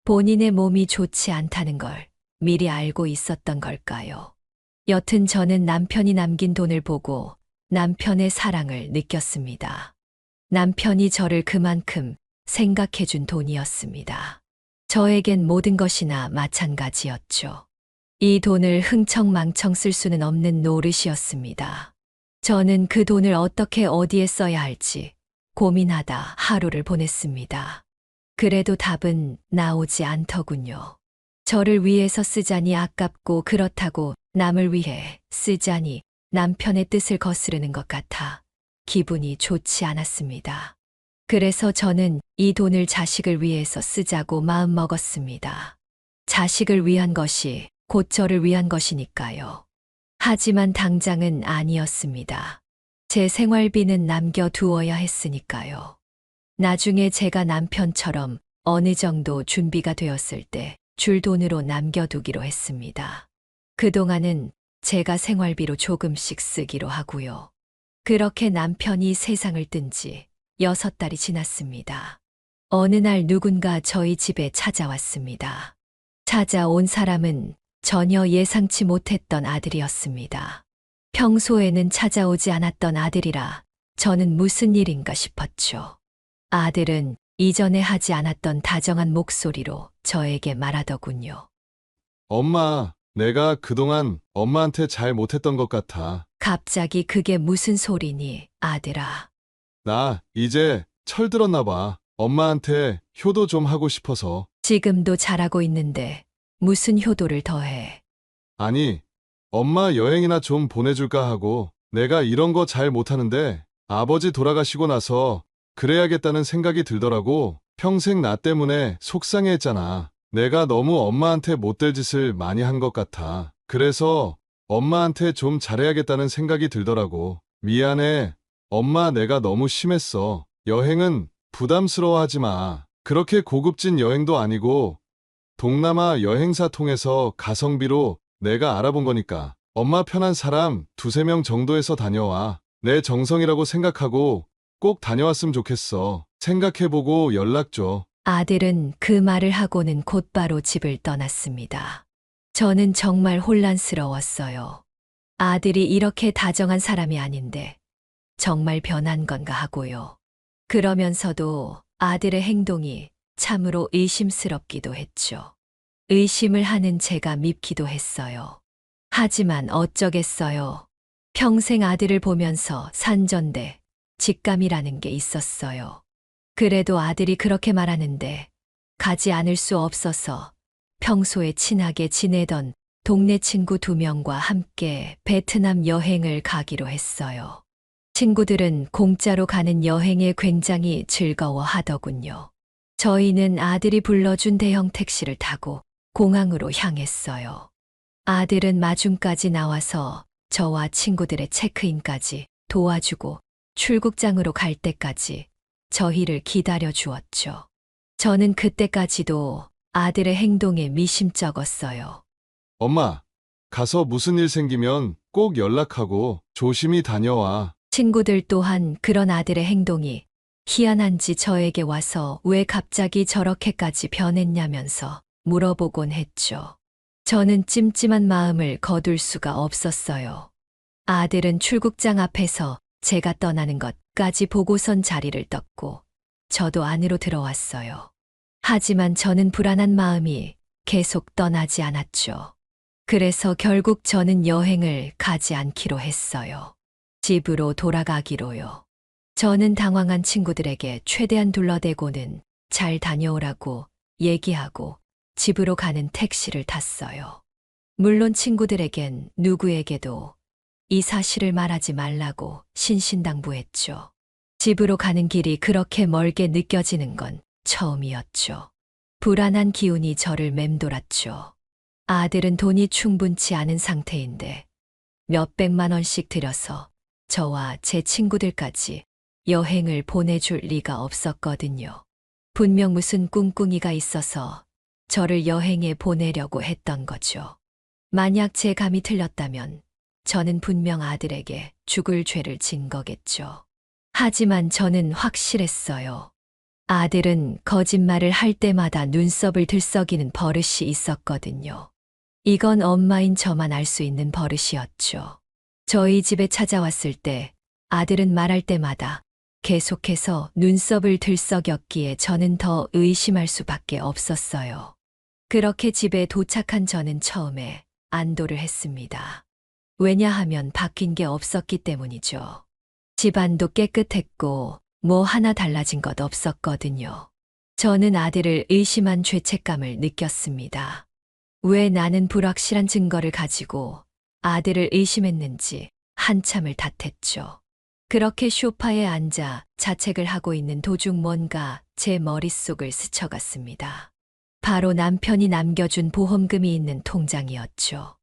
본인의 몸이 좋지 않다는 걸 미리 알고 있었던 걸까요? 여튼 저는 남편이 남긴 돈을 보고 남편의 사랑을 느꼈습니다. 남편이 저를 그만큼 생각해준 돈이었습니다. 저에겐 모든 것이나 마찬가지였죠. 이 돈을 흥청망청 쓸 수는 없는 노릇이었습니다. 저는 그 돈을 어떻게 어디에 써야 할지 고민하다 하루를 보냈습니다. 그래도 답은 나오지 않더군요. 저를 위해서 쓰자니 아깝고 그렇다고 남을 위해 쓰자니 남편의 뜻을 거스르는 것 같아 기분이 좋지 않았습니다. 그래서 저는 이 돈을 자식을 위해서 쓰자고 마음먹었습니다. 자식을 위한 것이 곧 저를 위한 것이니까요. 하지만 당장은 아니었습니다. 제 생활비는 남겨두어야 했으니까요. 나중에 제가 남편처럼 어느 정도 준비가 되었을 때 줄 돈으로 남겨두기로 했습니다. 그동안은 제가 생활비로 조금씩 쓰기로 하고요. 그렇게 남편이 세상을 뜬 지 6달이 지났습니다. 어느 날 누군가 저희 집에 찾아왔습니다. 찾아온 사람은 전혀 예상치 못했던 아들이었습니다. 평소에는 찾아오지 않았던 아들이라 저는 무슨 일인가 싶었죠. 아들은 이전에 하지 않았던 다정한 목소리로 저에게 말하더군요. 엄마, 내가 그동안 엄마한테 잘 못했던 것 같아. 갑자기 그게 무슨 소리니, 아들아. 나 이제 철들었나 봐. 엄마한테 효도 좀 하고 싶어서. 지금도 잘하고 있는데 무슨 효도를 더해. 아니, 엄마 여행이나 좀 보내줄까 하고 내가 이런 거 잘 못하는데 아버지 돌아가시고 나서 그래야겠다는 생각이 들더라고. 평생 나 때문에 속상해했잖아. 내가 너무 엄마한테 못될 짓을 많이 한 것 같아. 그래서 엄마한테 좀 잘해야겠다는 생각이 들더라고. 미안해. 엄마 내가 너무 심했어. 여행은 부담스러워하지 마. 그렇게 고급진 여행도 아니고 동남아 여행사 통해서 가성비로 내가 알아본 거니까. 엄마 편한 사람 2~3명 정도에서 다녀와. 내 정성이라고 생각하고 꼭 다녀왔으면 좋겠어. 생각해보고 연락 줘. 아들은 그 말을 하고는 곧바로 집을 떠났습니다. 저는 정말 혼란스러웠어요. 아들이 이렇게 다정한 사람이 아닌데 정말 변한 건가 하고요. 그러면서도 아들의 행동이 참으로 의심스럽기도 했죠. 의심을 하는 제가 밉기도 했어요. 하지만 어쩌겠어요. 평생 아들을 보면서 산전대, 직감이라는 게 있었어요. 그래도 아들이 그렇게 말하는데 가지 않을 수 없어서 평소에 친하게 지내던 동네 친구 2명과 함께 베트남 여행을 가기로 했어요. 친구들은 공짜로 가는 여행에 굉장히 즐거워 하더군요. 저희는 아들이 불러준 대형 택시를 타고 공항으로 향했어요. 아들은 마중까지 나와서 저와 친구들의 체크인까지 도와주고 출국장으로 갈 때까지 저희를 기다려 주었죠. 저는 그때까지도 아들의 행동에 미심쩍었어요. 엄마, 가서 무슨 일 생기면 꼭 연락하고 조심히 다녀와. 친구들 또한 그런 아들의 행동이 희한한지 저에게 와서 왜 갑자기 저렇게까지 변했냐면서 물어보곤 했죠. 저는 찜찜한 마음을 거둘 수가 없었어요. 아들은 출국장 앞에서 제가 떠나는 것까지 보고선 자리를 떴고 저도 안으로 들어왔어요. 하지만 저는 불안한 마음이 계속 떠나지 않았죠. 그래서 결국 저는 여행을 가지 않기로 했어요. 집으로 돌아가기로요. 저는 당황한 친구들에게 최대한 둘러대고는 잘 다녀오라고 얘기하고 집으로 가는 택시를 탔어요. 물론 친구들에겐 누구에게도 이 사실을 말하지 말라고 신신당부했죠. 집으로 가는 길이 그렇게 멀게 느껴지는 건 처음이었죠. 불안한 기운이 저를 맴돌았죠. 아들은 돈이 충분치 않은 상태인데 몇백만 원씩 들여서 저와 제 친구들까지 여행을 보내줄 리가 없었거든요. 분명 무슨 꿍꿍이가 있어서 저를 여행에 보내려고 했던 거죠. 만약 제 감이 틀렸다면 저는 분명 아들에게 죽을 죄를 진 거겠죠. 하지만 저는 확실했어요. 아들은 거짓말을 할 때마다 눈썹을 들썩이는 버릇이 있었거든요. 이건 엄마인 저만 알 수 있는 버릇이었죠. 저희 집에 찾아왔을 때 아들은 말할 때마다 계속해서 눈썹을 들썩였기에 저는 더 의심할 수밖에 없었어요. 그렇게 집에 도착한 저는 처음에 안도를 했습니다. 왜냐하면 바뀐 게 없었기 때문이죠. 집안도 깨끗했고 뭐 하나 달라진 것 없었거든요. 저는 아들을 의심한 죄책감을 느꼈습니다. 왜 나는 불확실한 증거를 가지고 아들을 의심했는지 한참을 탓했죠. 그렇게 소파에 앉아 자책을 하고 있는 도중 뭔가 제 머릿속을 스쳐갔습니다. 바로 남편이 남겨준 보험금이 있는 통장이었죠.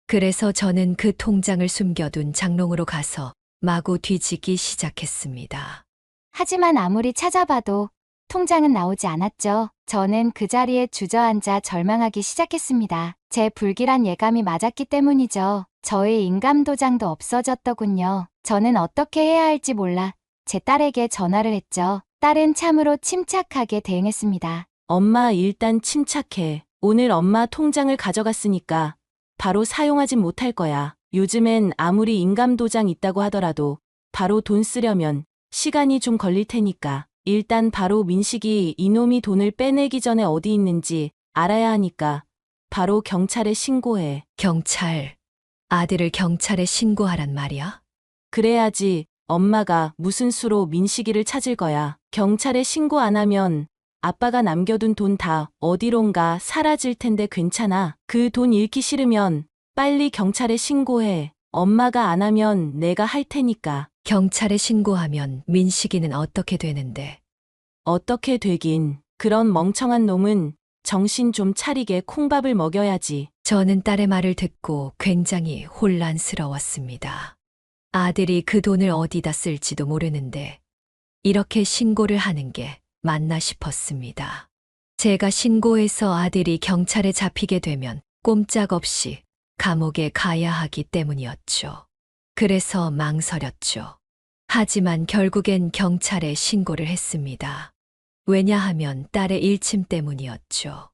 그래서 저는 그 통장을 숨겨둔 장롱으로 가서 마구 뒤지기 시작했습니다. 하지만 아무리 찾아봐도 통장은 나오지 않았죠. 저는 그 자리에 주저앉아 절망하기 시작했습니다. 제 불길한 예감이 맞았기 때문이죠. 저의 인감도장도 없어졌더군요. 저는 어떻게 해야 할지 몰라 제 딸에게 전화를 했죠. 딸은 참으로 침착하게 대응했습니다. 엄마 일단 침착해. 오늘 엄마 통장을 가져갔으니까 바로 사용하진 못할 거야. 요즘엔 아무리 인감도장 있다고 하더라도 바로 돈 쓰려면 시간이 좀 걸릴 테니까 일단 바로 민식이 이놈이 돈을 빼내기 전에 어디 있는지 알아야 하니까 바로 경찰에 신고해. 경찰, 아들을 경찰에 신고하란 말이야? 그래야지 엄마가 무슨 수로 민식이를 찾을 거야. 경찰에 신고 안 하면 아빠가 남겨둔 돈 다 어디론가 사라질 텐데 괜찮아. 그 돈 잃기 싫으면 빨리 경찰에 신고해. 엄마가 안 하면 내가 할 테니까. 경찰에 신고하면 민식이는 어떻게 되는데? 어떻게 되긴. 그런 멍청한 놈은 정신 좀 차리게 콩밥을 먹여야지. 저는 딸의 말을 듣고 굉장히 혼란스러웠습니다. 아들이 그 돈을 어디다 쓸지도 모르는데 이렇게 신고를 하는 게 맞나 싶었습니다. 제가 신고해서 아들이 경찰에 잡히게 되면 꼼짝없이 감옥에 가야 하기 때문이었죠. 그래서 망설였죠. 하지만 결국엔 경찰에 신고를 했습니다. 왜냐하면 딸의 일침 때문이었죠.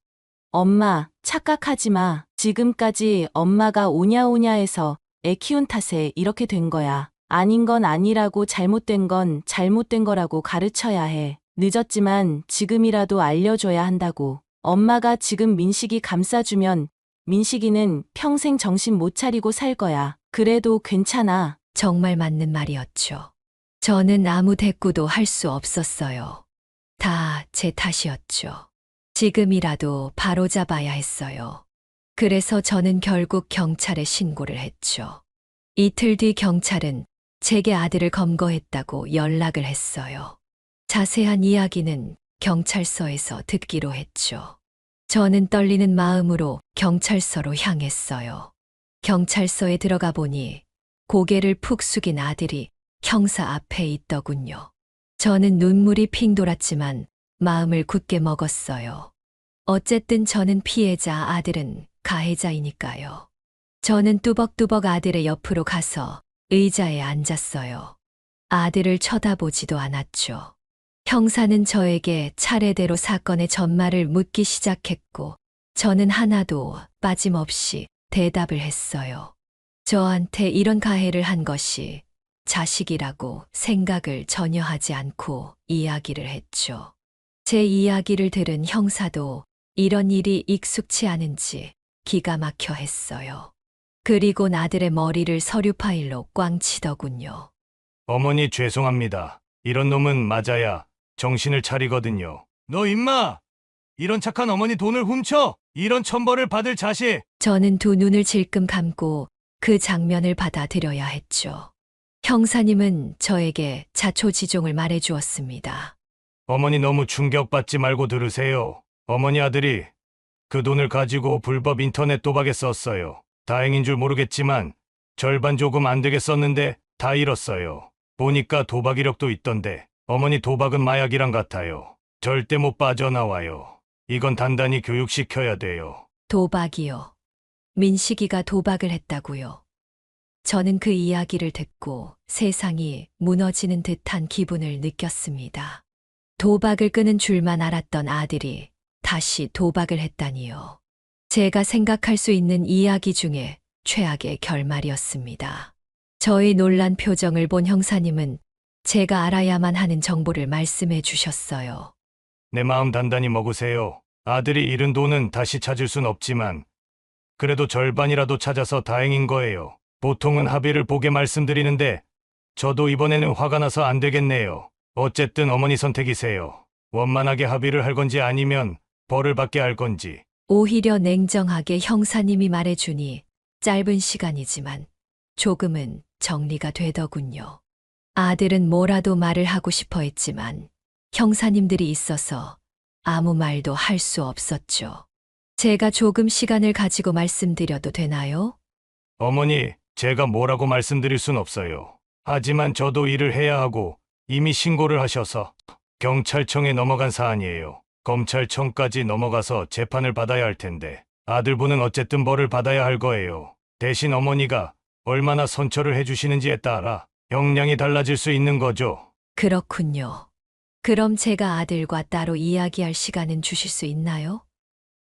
엄마, 착각하지 마. 지금까지 엄마가 오냐오냐 해서 애 키운 탓에 이렇게 된 거야. 아닌 건 아니라고 잘못된 건 잘못된 거라고 가르쳐야 해. 늦었지만 지금이라도 알려줘야 한다고. 엄마가 지금 민식이 감싸주면 민식이는 평생 정신 못 차리고 살 거야. 그래도 괜찮아. 정말 맞는 말이었죠. 저는 아무 대꾸도 할 수 없었어요. 다 제 탓이었죠. 지금이라도 바로잡아야 했어요. 그래서 저는 결국 경찰에 신고를 했죠. 이틀 뒤 경찰은 제게 아들을 검거했다고 연락을 했어요. 자세한 이야기는 경찰서에서 듣기로 했죠. 저는 떨리는 마음으로 경찰서로 향했어요. 경찰서에 들어가 보니 고개를 푹 숙인 아들이 형사 앞에 있더군요. 저는 눈물이 핑 돌았지만 마음을 굳게 먹었어요. 어쨌든 저는 피해자, 아들은 가해자이니까요. 저는 뚜벅뚜벅 아들의 옆으로 가서 의자에 앉았어요. 아들을 쳐다보지도 않았죠. 형사는 저에게 차례대로 사건의 전말을 묻기 시작했고 저는 하나도 빠짐없이 대답을 했어요. 저한테 이런 가해를 한 것이 자식이라고 생각을 전혀 하지 않고 이야기를 했죠. 제 이야기를 들은 형사도 이런 일이 익숙치 않은지 기가 막혀 했어요. 그리고 아들의 머리를 서류 파일로 꽝 치더군요. 어머니 죄송합니다. 이런 놈은 맞아야 정신을 차리거든요. 너 임마! 이런 착한 어머니 돈을 훔쳐! 이런 천벌을 받을 자식! 저는 두 눈을 질끔 감고 그 장면을 받아들여야 했죠. 형사님은 저에게 자초지종을 말해주었습니다. 어머니 너무 충격받지 말고 들으세요. 어머니 아들이 그 돈을 가지고 불법 인터넷 도박에 썼어요. 다행인 줄 모르겠지만 절반 조금 안 되게 썼는데 다 잃었어요. 보니까 도박 이력도 있던데 어머니 도박은 마약이랑 같아요. 절대 못 빠져나와요. 이건 단단히 교육시켜야 돼요. 도박이요. 민식이가 도박을 했다고요. 저는 그 이야기를 듣고 세상이 무너지는 듯한 기분을 느꼈습니다. 도박을 끄는 줄만 알았던 아들이 다시 도박을 했다니요. 제가 생각할 수 있는 이야기 중에 최악의 결말이었습니다. 저의 놀란 표정을 본 형사님은 제가 알아야만 하는 정보를 말씀해 주셨어요. 내 마음 단단히 먹으세요. 아들이 잃은 돈은 다시 찾을 순 없지만 그래도 절반이라도 찾아서 다행인 거예요. 보통은 합의를 보게 말씀드리는데 저도 이번에는 화가 나서 안 되겠네요. 어쨌든 어머니 선택이세요. 원만하게 합의를 할 건지 아니면 벌을 받게 할 건지. 오히려 냉정하게 형사님이 말해주니 짧은 시간이지만 조금은 정리가 되더군요. 아들은 뭐라도 말을 하고 싶어 했지만 형사님들이 있어서 아무 말도 할 수 없었죠. 제가 조금 시간을 가지고 말씀드려도 되나요? 어머니, 제가 뭐라고 말씀드릴 순 없어요. 하지만 저도 일을 해야 하고 이미 신고를 하셔서 경찰청에 넘어간 사안이에요. 검찰청까지 넘어가서 재판을 받아야 할 텐데 아들분은 어쨌든 벌을 받아야 할 거예요. 대신 어머니가 얼마나 선처를 해주시는지에 따라 형량이 달라질 수 있는 거죠. 그렇군요. 그럼 제가 아들과 따로 이야기할 시간은 주실 수 있나요?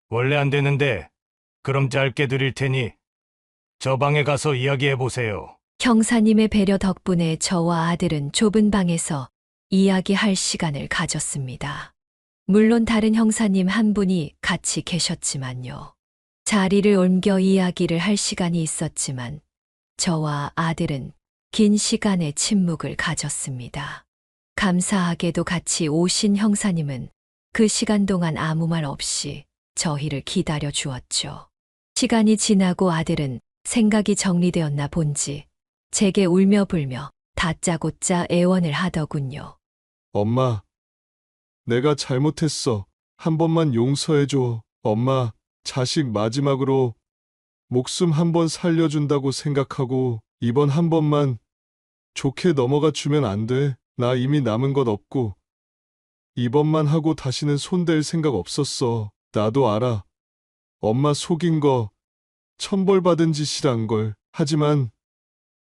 원래 안 되는데 그럼 짧게 드릴 테니 저 방에 가서 이야기해 보세요. 형사님의 배려 덕분에 저와 아들은 좁은 방에서 이야기할 시간을 가졌습니다. 물론 다른 형사님 한 분이 같이 계셨지만요. 자리를 옮겨 이야기를 할 시간이 있었지만 저와 아들은 긴 시간의 침묵을 가졌습니다. 감사하게도 같이 오신 형사님은 그 시간 동안 아무 말 없이 저희를 기다려 주었죠. 시간이 지나고 아들은 생각이 정리되었나 본지 제게 울며 불며 다짜고짜 애원을 하더군요. 엄마, 내가 잘못했어. 한 번만 용서해줘. 엄마, 자식 마지막으로 목숨 한 번 살려준다고 생각하고 이번 한 번만 좋게 넘어가 주면 안 돼. 나 이미 남은 것 없고 이번만 하고 다시는 손댈 생각 없었어. 나도 알아. 엄마 속인 거 천벌받은 짓이란 걸. 하지만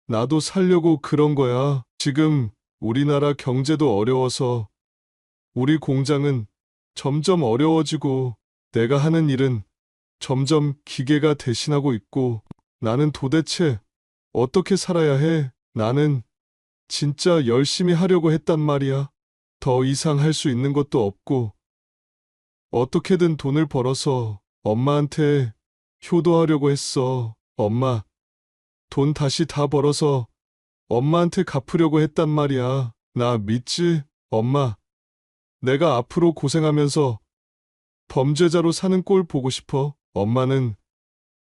나도 살려고 그런 거야. 지금 우리나라 경제도 어려워서 우리 공장은 점점 어려워지고 내가 하는 일은 점점 기계가 대신하고 있고 나는 도대체 어떻게 살아야 해? 나는 진짜 열심히 하려고 했단 말이야. 더 이상 할 수 있는 것도 없고 어떻게든 돈을 벌어서 엄마한테 효도하려고 했어. 엄마, 돈 다시 다 벌어서 엄마한테 갚으려고 했단 말이야. 나 믿지? 엄마, 내가 앞으로 고생하면서 범죄자로 사는 꼴 보고 싶어. 엄마는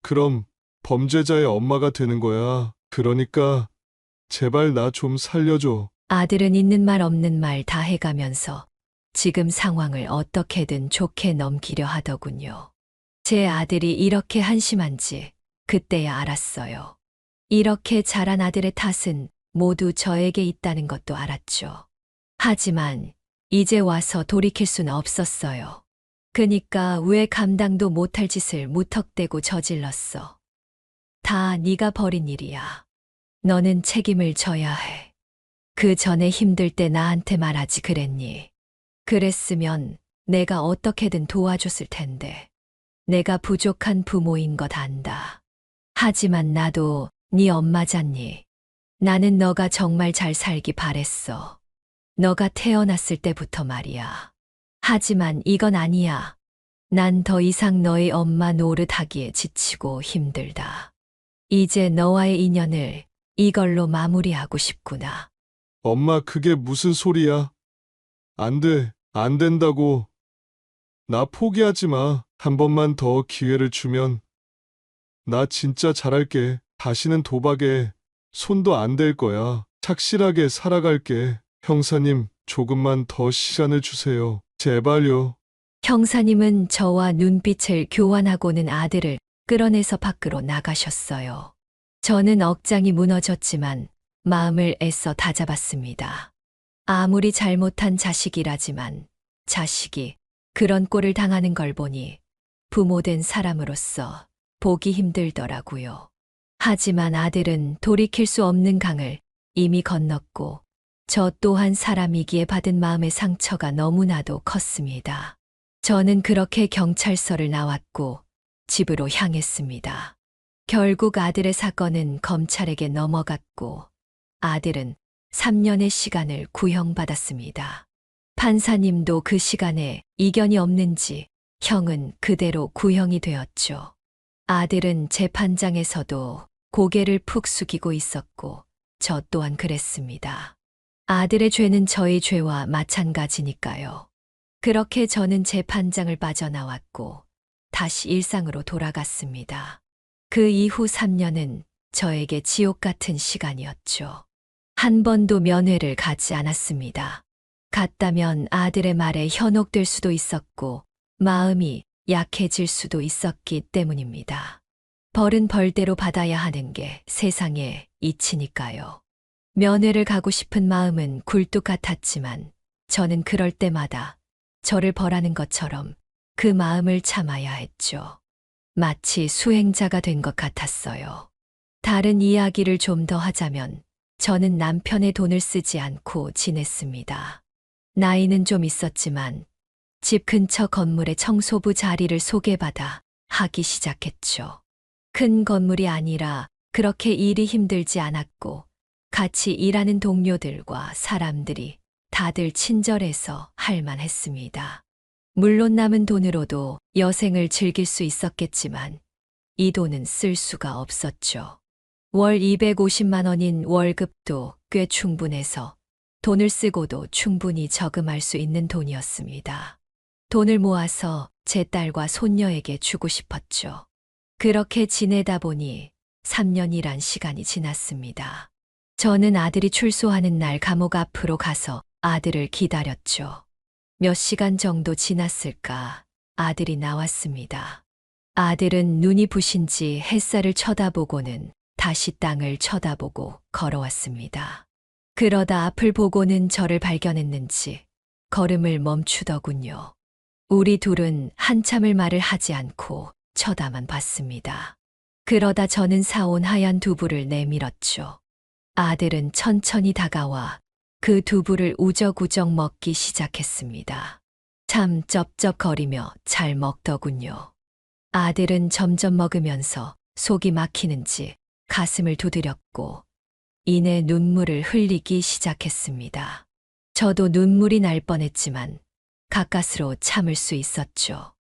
그럼 범죄자의 엄마가 되는 거야. 그러니까 제발 나 좀 살려줘. 아들은 있는 말 없는 말 다 해가면서 지금 상황을 어떻게든 좋게 넘기려 하더군요. 제 아들이 이렇게 한심한지 그때야 알았어요. 이렇게 자란 아들의 탓은 모두 저에게 있다는 것도 알았죠. 하지만 이제 와서 돌이킬 수는 없었어요. 그니까 왜 감당도 못할 짓을 무턱대고 저질렀어. 다 네가 벌인 일이야. 너는 책임을 져야 해. 그 전에 힘들 때 나한테 말하지 그랬니? 그랬으면 내가 어떻게든 도와줬을 텐데. 내가 부족한 부모인 것 안다. 하지만 나도 네 엄마잖니. 나는 너가 정말 잘 살기 바랬어. 너가 태어났을 때부터 말이야. 하지만 이건 아니야. 난 더 이상 너의 엄마 노릇하기에 지치고 힘들다. 이제 너와의 인연을 이걸로 마무리하고 싶구나. 엄마, 그게 무슨 소리야? 안 돼, 안 된다고. 나 포기하지 마. 한 번만 더 기회를 주면 나 진짜 잘할게. 다시는 도박에 손도 안 댈 거야. 착실하게 살아갈게. 형사님, 조금만 더 시간을 주세요. 제발요. 형사님은 저와 눈빛을 교환하고는 아들을 끌어내서 밖으로 나가셨어요. 저는 억장이 무너졌지만 마음을 애써 다잡았습니다. 아무리 잘못한 자식이라지만 자식이 그런 꼴을 당하는 걸 보니 부모된 사람으로서 보기 힘들더라고요. 하지만 아들은 돌이킬 수 없는 강을 이미 건넜고 저 또한 사람이기에 받은 마음의 상처가 너무나도 컸습니다. 저는 그렇게 경찰서를 나왔고 집으로 향했습니다. 결국 아들의 사건은 검찰에게 넘어갔고 아들은 3년의 시간을 구형받았습니다. 판사님도 그 시간에 이견이 없는지 형은 그대로 구형이 되었죠. 아들은 재판장에서도 고개를 푹 숙이고 있었고 저 또한 그랬습니다. 아들의 죄는 저의 죄와 마찬가지니까요. 그렇게 저는 재판장을 빠져나왔고 다시 일상으로 돌아갔습니다. 그 이후 3년은 저에게 지옥 같은 시간이었죠. 한 번도 면회를 가지 않았습니다. 갔다면 아들의 말에 현혹될 수도 있었고 마음이 약해질 수도 있었기 때문입니다. 벌은 벌대로 받아야 하는 게 세상의 이치니까요. 면회를 가고 싶은 마음은 굴뚝 같았지만 저는 그럴 때마다 저를 벌하는 것처럼 그 마음을 참아야 했죠. 마치 수행자가 된 것 같았어요. 다른 이야기를 좀 더 하자면 저는 남편의 돈을 쓰지 않고 지냈습니다. 나이는 좀 있었지만 집 근처 건물의 청소부 자리를 소개받아 하기 시작했죠. 큰 건물이 아니라 그렇게 일이 힘들지 않았고 같이 일하는 동료들과 사람들이 다들 친절해서 할만했습니다. 물론 남은 돈으로도 여생을 즐길 수 있었겠지만 이 돈은 쓸 수가 없었죠. 월 250만 원인 월급도 꽤 충분해서 돈을 쓰고도 충분히 저금할 수 있는 돈이었습니다. 돈을 모아서 제 딸과 손녀에게 주고 싶었죠. 그렇게 지내다 보니 3년이란 시간이 지났습니다. 저는 아들이 출소하는 날 감옥 앞으로 가서 아들을 기다렸죠. 몇 시간 정도 지났을까 아들이 나왔습니다. 아들은 눈이 부신지 햇살을 쳐다보고는 다시 땅을 쳐다보고 걸어왔습니다. 그러다 앞을 보고는 저를 발견했는지 걸음을 멈추더군요. 우리 둘은 한참을 말을 하지 않고 쳐다만 봤습니다. 그러다 저는 사온 하얀 두부를 내밀었죠. 아들은 천천히 다가와 그 두부를 우적우적 먹기 시작했습니다. 참 쩝쩝거리며 잘 먹더군요. 아들은 점점 먹으면서 속이 막히는지 가슴을 두드렸고 이내 눈물을 흘리기 시작했습니다. 저도 눈물이 날 뻔했지만 가까스로 참을 수 있었죠.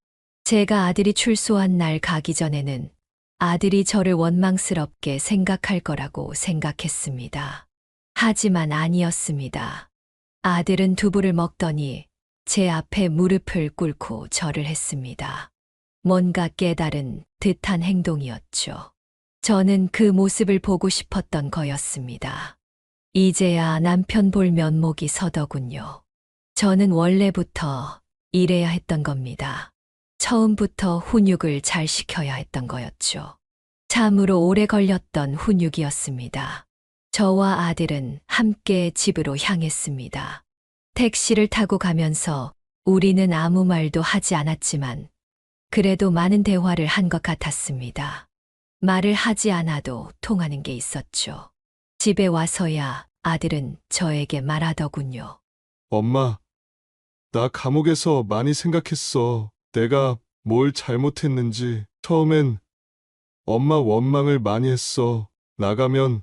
제가 아들이 출소한 날 가기 전에는 아들이 저를 원망스럽게 생각할 거라고 생각했습니다. 하지만 아니었습니다. 아들은 두부를 먹더니 제 앞에 무릎을 꿇고 절을 했습니다. 뭔가 깨달은 듯한 행동이었죠. 저는 그 모습을 보고 싶었던 거였습니다. 이제야 남편 볼 면목이 서더군요. 저는 원래부터 이래야 했던 겁니다. 처음부터 훈육을 잘 시켜야 했던 거였죠. 참으로 오래 걸렸던 훈육이었습니다. 저와 아들은 함께 집으로 향했습니다. 택시를 타고 가면서 우리는 아무 말도 하지 않았지만 그래도 많은 대화를 한 것 같았습니다. 말을 하지 않아도 통하는 게 있었죠. 집에 와서야 아들은 저에게 말하더군요. 엄마, 나 감옥에서 많이 생각했어. 내가 뭘 잘못했는지. 처음엔 엄마 원망을 많이 했어. 나가면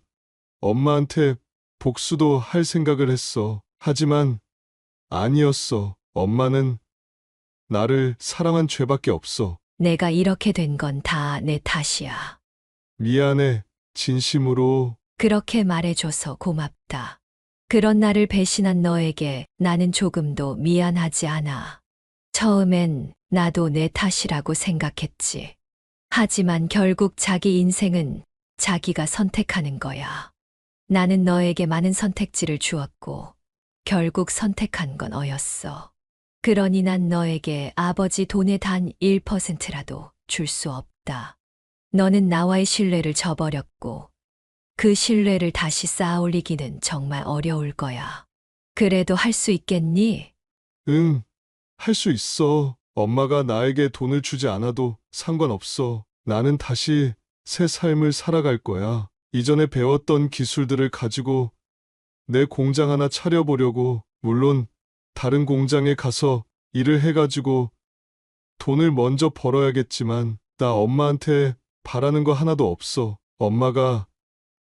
엄마한테 복수도 할 생각을 했어. 하지만 아니었어. 엄마는 나를 사랑한 죄밖에 없어. 내가 이렇게 된 건 다 내 탓이야. 미안해. 진심으로. 그렇게 말해줘서 고맙다. 그런 나를 배신한 너에게 나는 조금도 미안하지 않아. 처음엔 나도 내 탓이라고 생각했지. 하지만 결국 자기 인생은 자기가 선택하는 거야. 나는 너에게 많은 선택지를 주었고 결국 선택한 건 너였어. 그러니 난 너에게 아버지 돈의 단 1%라도 줄 수 없다. 너는 나와의 신뢰를 저버렸고 그 신뢰를 다시 쌓아올리기는 정말 어려울 거야. 그래도 할 수 있겠니? 응, 할 수 있어. 엄마가 나에게 돈을 주지 않아도 상관없어. 나는 다시 새 삶을 살아갈 거야. 이전에 배웠던 기술들을 가지고 내 공장 하나 차려보려고. 물론 다른 공장에 가서 일을 해가지고 돈을 먼저 벌어야겠지만 나 엄마한테 바라는 거 하나도 없어. 엄마가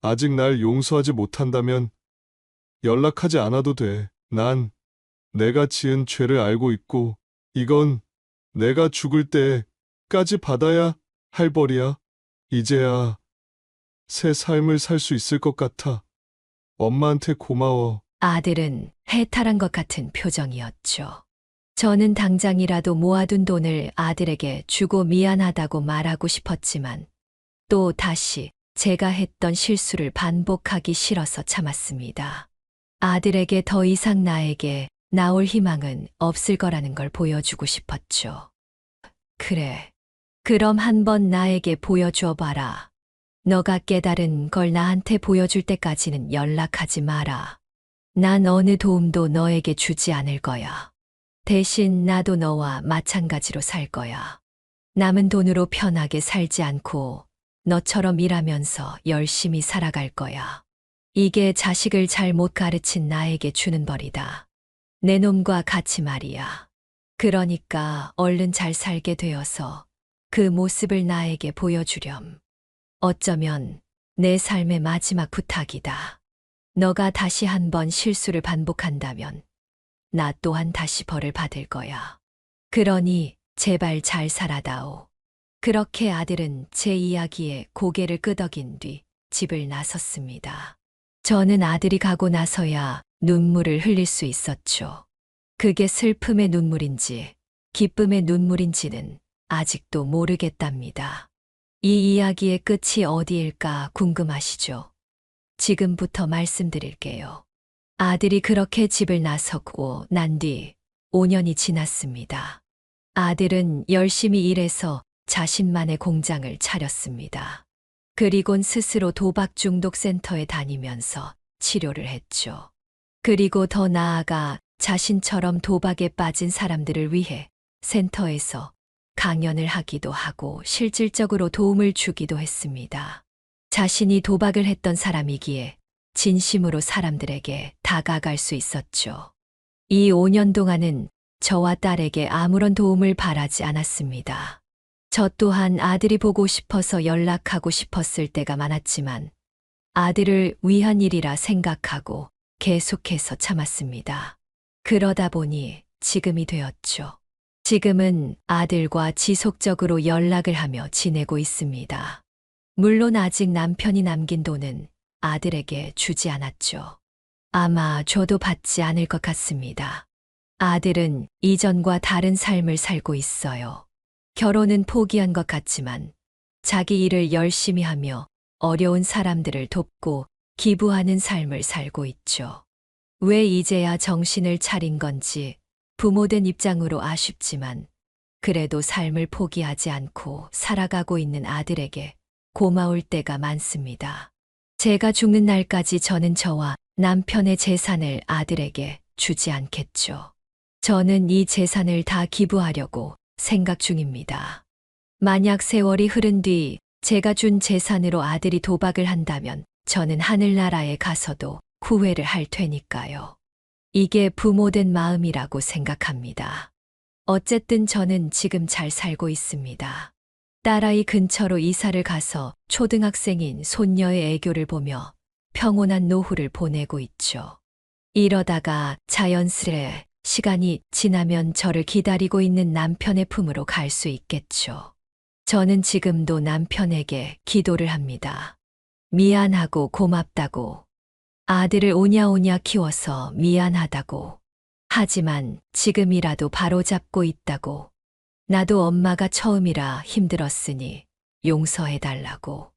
아직 날 용서하지 못한다면 연락하지 않아도 돼. 난 내가 지은 죄를 알고 있고 이건 내가 죽을 때까지 받아야 할 벌이야. 이제야 새 삶을 살 수 있을 것 같아. 엄마한테 고마워. 아들은 해탈한 것 같은 표정이었죠. 저는 당장이라도 모아둔 돈을 아들에게 주고 미안하다고 말하고 싶었지만 또 다시 제가 했던 실수를 반복하기 싫어서 참았습니다. 아들에게 더 이상 나에게 나올 희망은 없을 거라는 걸 보여주고 싶었죠. 그래. 그럼 한번 나에게 보여줘 봐라. 너가 깨달은 걸 나한테 보여줄 때까지는 연락하지 마라. 난 어느 도움도 너에게 주지 않을 거야. 대신 나도 너와 마찬가지로 살 거야. 남은 돈으로 편하게 살지 않고 너처럼 일하면서 열심히 살아갈 거야. 이게 자식을 잘못 가르친 나에게 주는 벌이다. 내 놈과 같이 말이야. 그러니까 얼른 잘 살게 되어서 그 모습을 나에게 보여주렴. 어쩌면 내 삶의 마지막 부탁이다. 너가 다시 한번 실수를 반복한다면 나 또한 다시 벌을 받을 거야. 그러니 제발 잘 살아다오. 그렇게 아들은 제 이야기에 고개를 끄덕인 뒤 집을 나섰습니다. 저는 아들이 가고 나서야 눈물을 흘릴 수 있었죠. 그게 슬픔의 눈물인지 기쁨의 눈물인지는 아직도 모르겠답니다. 이 이야기의 끝이 어디일까 궁금하시죠? 지금부터 말씀드릴게요. 아들이 그렇게 집을 나섰고 난 뒤 5년이 지났습니다. 아들은 열심히 일해서 자신만의 공장을 차렸습니다. 그리곤 스스로 도박 중독 센터에 다니면서 치료를 했죠. 그리고 더 나아가 자신처럼 도박에 빠진 사람들을 위해 센터에서 강연을 하기도 하고 실질적으로 도움을 주기도 했습니다. 자신이 도박을 했던 사람이기에 진심으로 사람들에게 다가갈 수 있었죠. 이 5년 동안은 저와 딸에게 아무런 도움을 바라지 않았습니다. 저 또한 아들이 보고 싶어서 연락하고 싶었을 때가 많았지만 아들을 위한 일이라 생각하고 계속해서 참았습니다. 그러다 보니 지금이 되었죠. 지금은 아들과 지속적으로 연락을 하며 지내고 있습니다. 물론 아직 남편이 남긴 돈은 아들에게 주지 않았죠. 아마 줘도 받지 않을 것 같습니다. 아들은 이전과 다른 삶을 살고 있어요. 결혼은 포기한 것 같지만 자기 일을 열심히 하며 어려운 사람들을 돕고 기부하는 삶을 살고 있죠. 왜 이제야 정신을 차린 건지 부모된 입장으로 아쉽지만 그래도 삶을 포기하지 않고 살아가고 있는 아들에게 고마울 때가 많습니다. 제가 죽는 날까지 저는 저와 남편의 재산을 아들에게 주지 않겠죠. 저는 이 재산을 다 기부하려고 생각 중입니다. 만약 세월이 흐른 뒤 제가 준 재산으로 아들이 도박을 한다면 저는 하늘나라에 가서도 후회를 할 테니까요. 이게 부모된 마음이라고 생각합니다. 어쨌든 저는 지금 잘 살고 있습니다. 딸아이 근처로 이사를 가서 초등학생인 손녀의 애교를 보며 평온한 노후를 보내고 있죠. 이러다가 자연스레 시간이 지나면 저를 기다리고 있는 남편의 품으로 갈 수 있겠죠. 저는 지금도 남편에게 기도를 합니다. 미안하고 고맙다고. 아들을 오냐오냐 키워서 미안하다고. 하지만 지금이라도 바로잡고 있다고. 나도 엄마가 처음이라 힘들었으니 용서해달라고.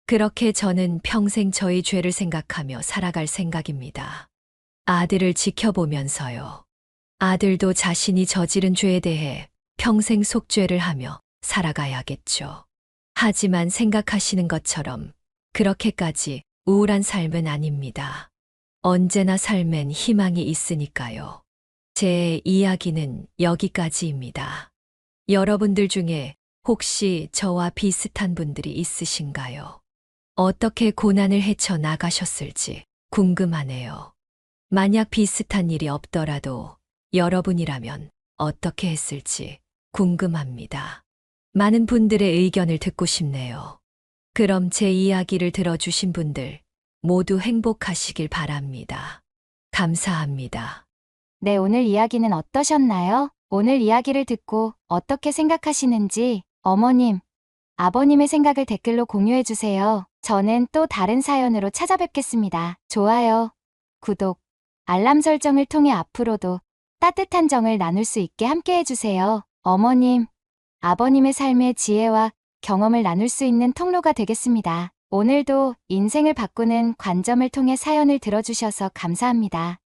그렇게 저는 평생 저의 죄를 생각하며 살아갈 생각입니다. 아들을 지켜보면서요. 아들도 자신이 저지른 죄에 대해 평생 속죄를 하며 살아가야겠죠. 하지만 생각하시는 것처럼 그렇게까지 우울한 삶은 아닙니다. 언제나 삶엔 희망이 있으니까요. 제 이야기는 여기까지입니다. 여러분들 중에 혹시 저와 비슷한 분들이 있으신가요? 어떻게 고난을 헤쳐나가셨을지 궁금하네요. 만약 비슷한 일이 없더라도 여러분이라면 어떻게 했을지 궁금합니다. 많은 분들의 의견을 듣고 싶네요. 그럼 제 이야기를 들어주신 분들 모두 행복하시길 바랍니다. 감사합니다. 네, 오늘 이야기는 어떠셨나요? 오늘 이야기를 듣고 어떻게 생각하시는지 어머님, 아버님의 생각을 댓글로 공유해주세요. 저는 또 다른 사연으로 찾아뵙겠습니다. 좋아요, 구독, 알람 설정을 통해 앞으로도 따뜻한 정을 나눌 수 있게 함께 해주세요. 어머님, 아버님의 삶의 지혜와 경험을 나눌 수 있는 통로가 되겠습니다. 오늘도 인생을 바꾸는 관점을 통해 사연을 들어주셔서 감사합니다.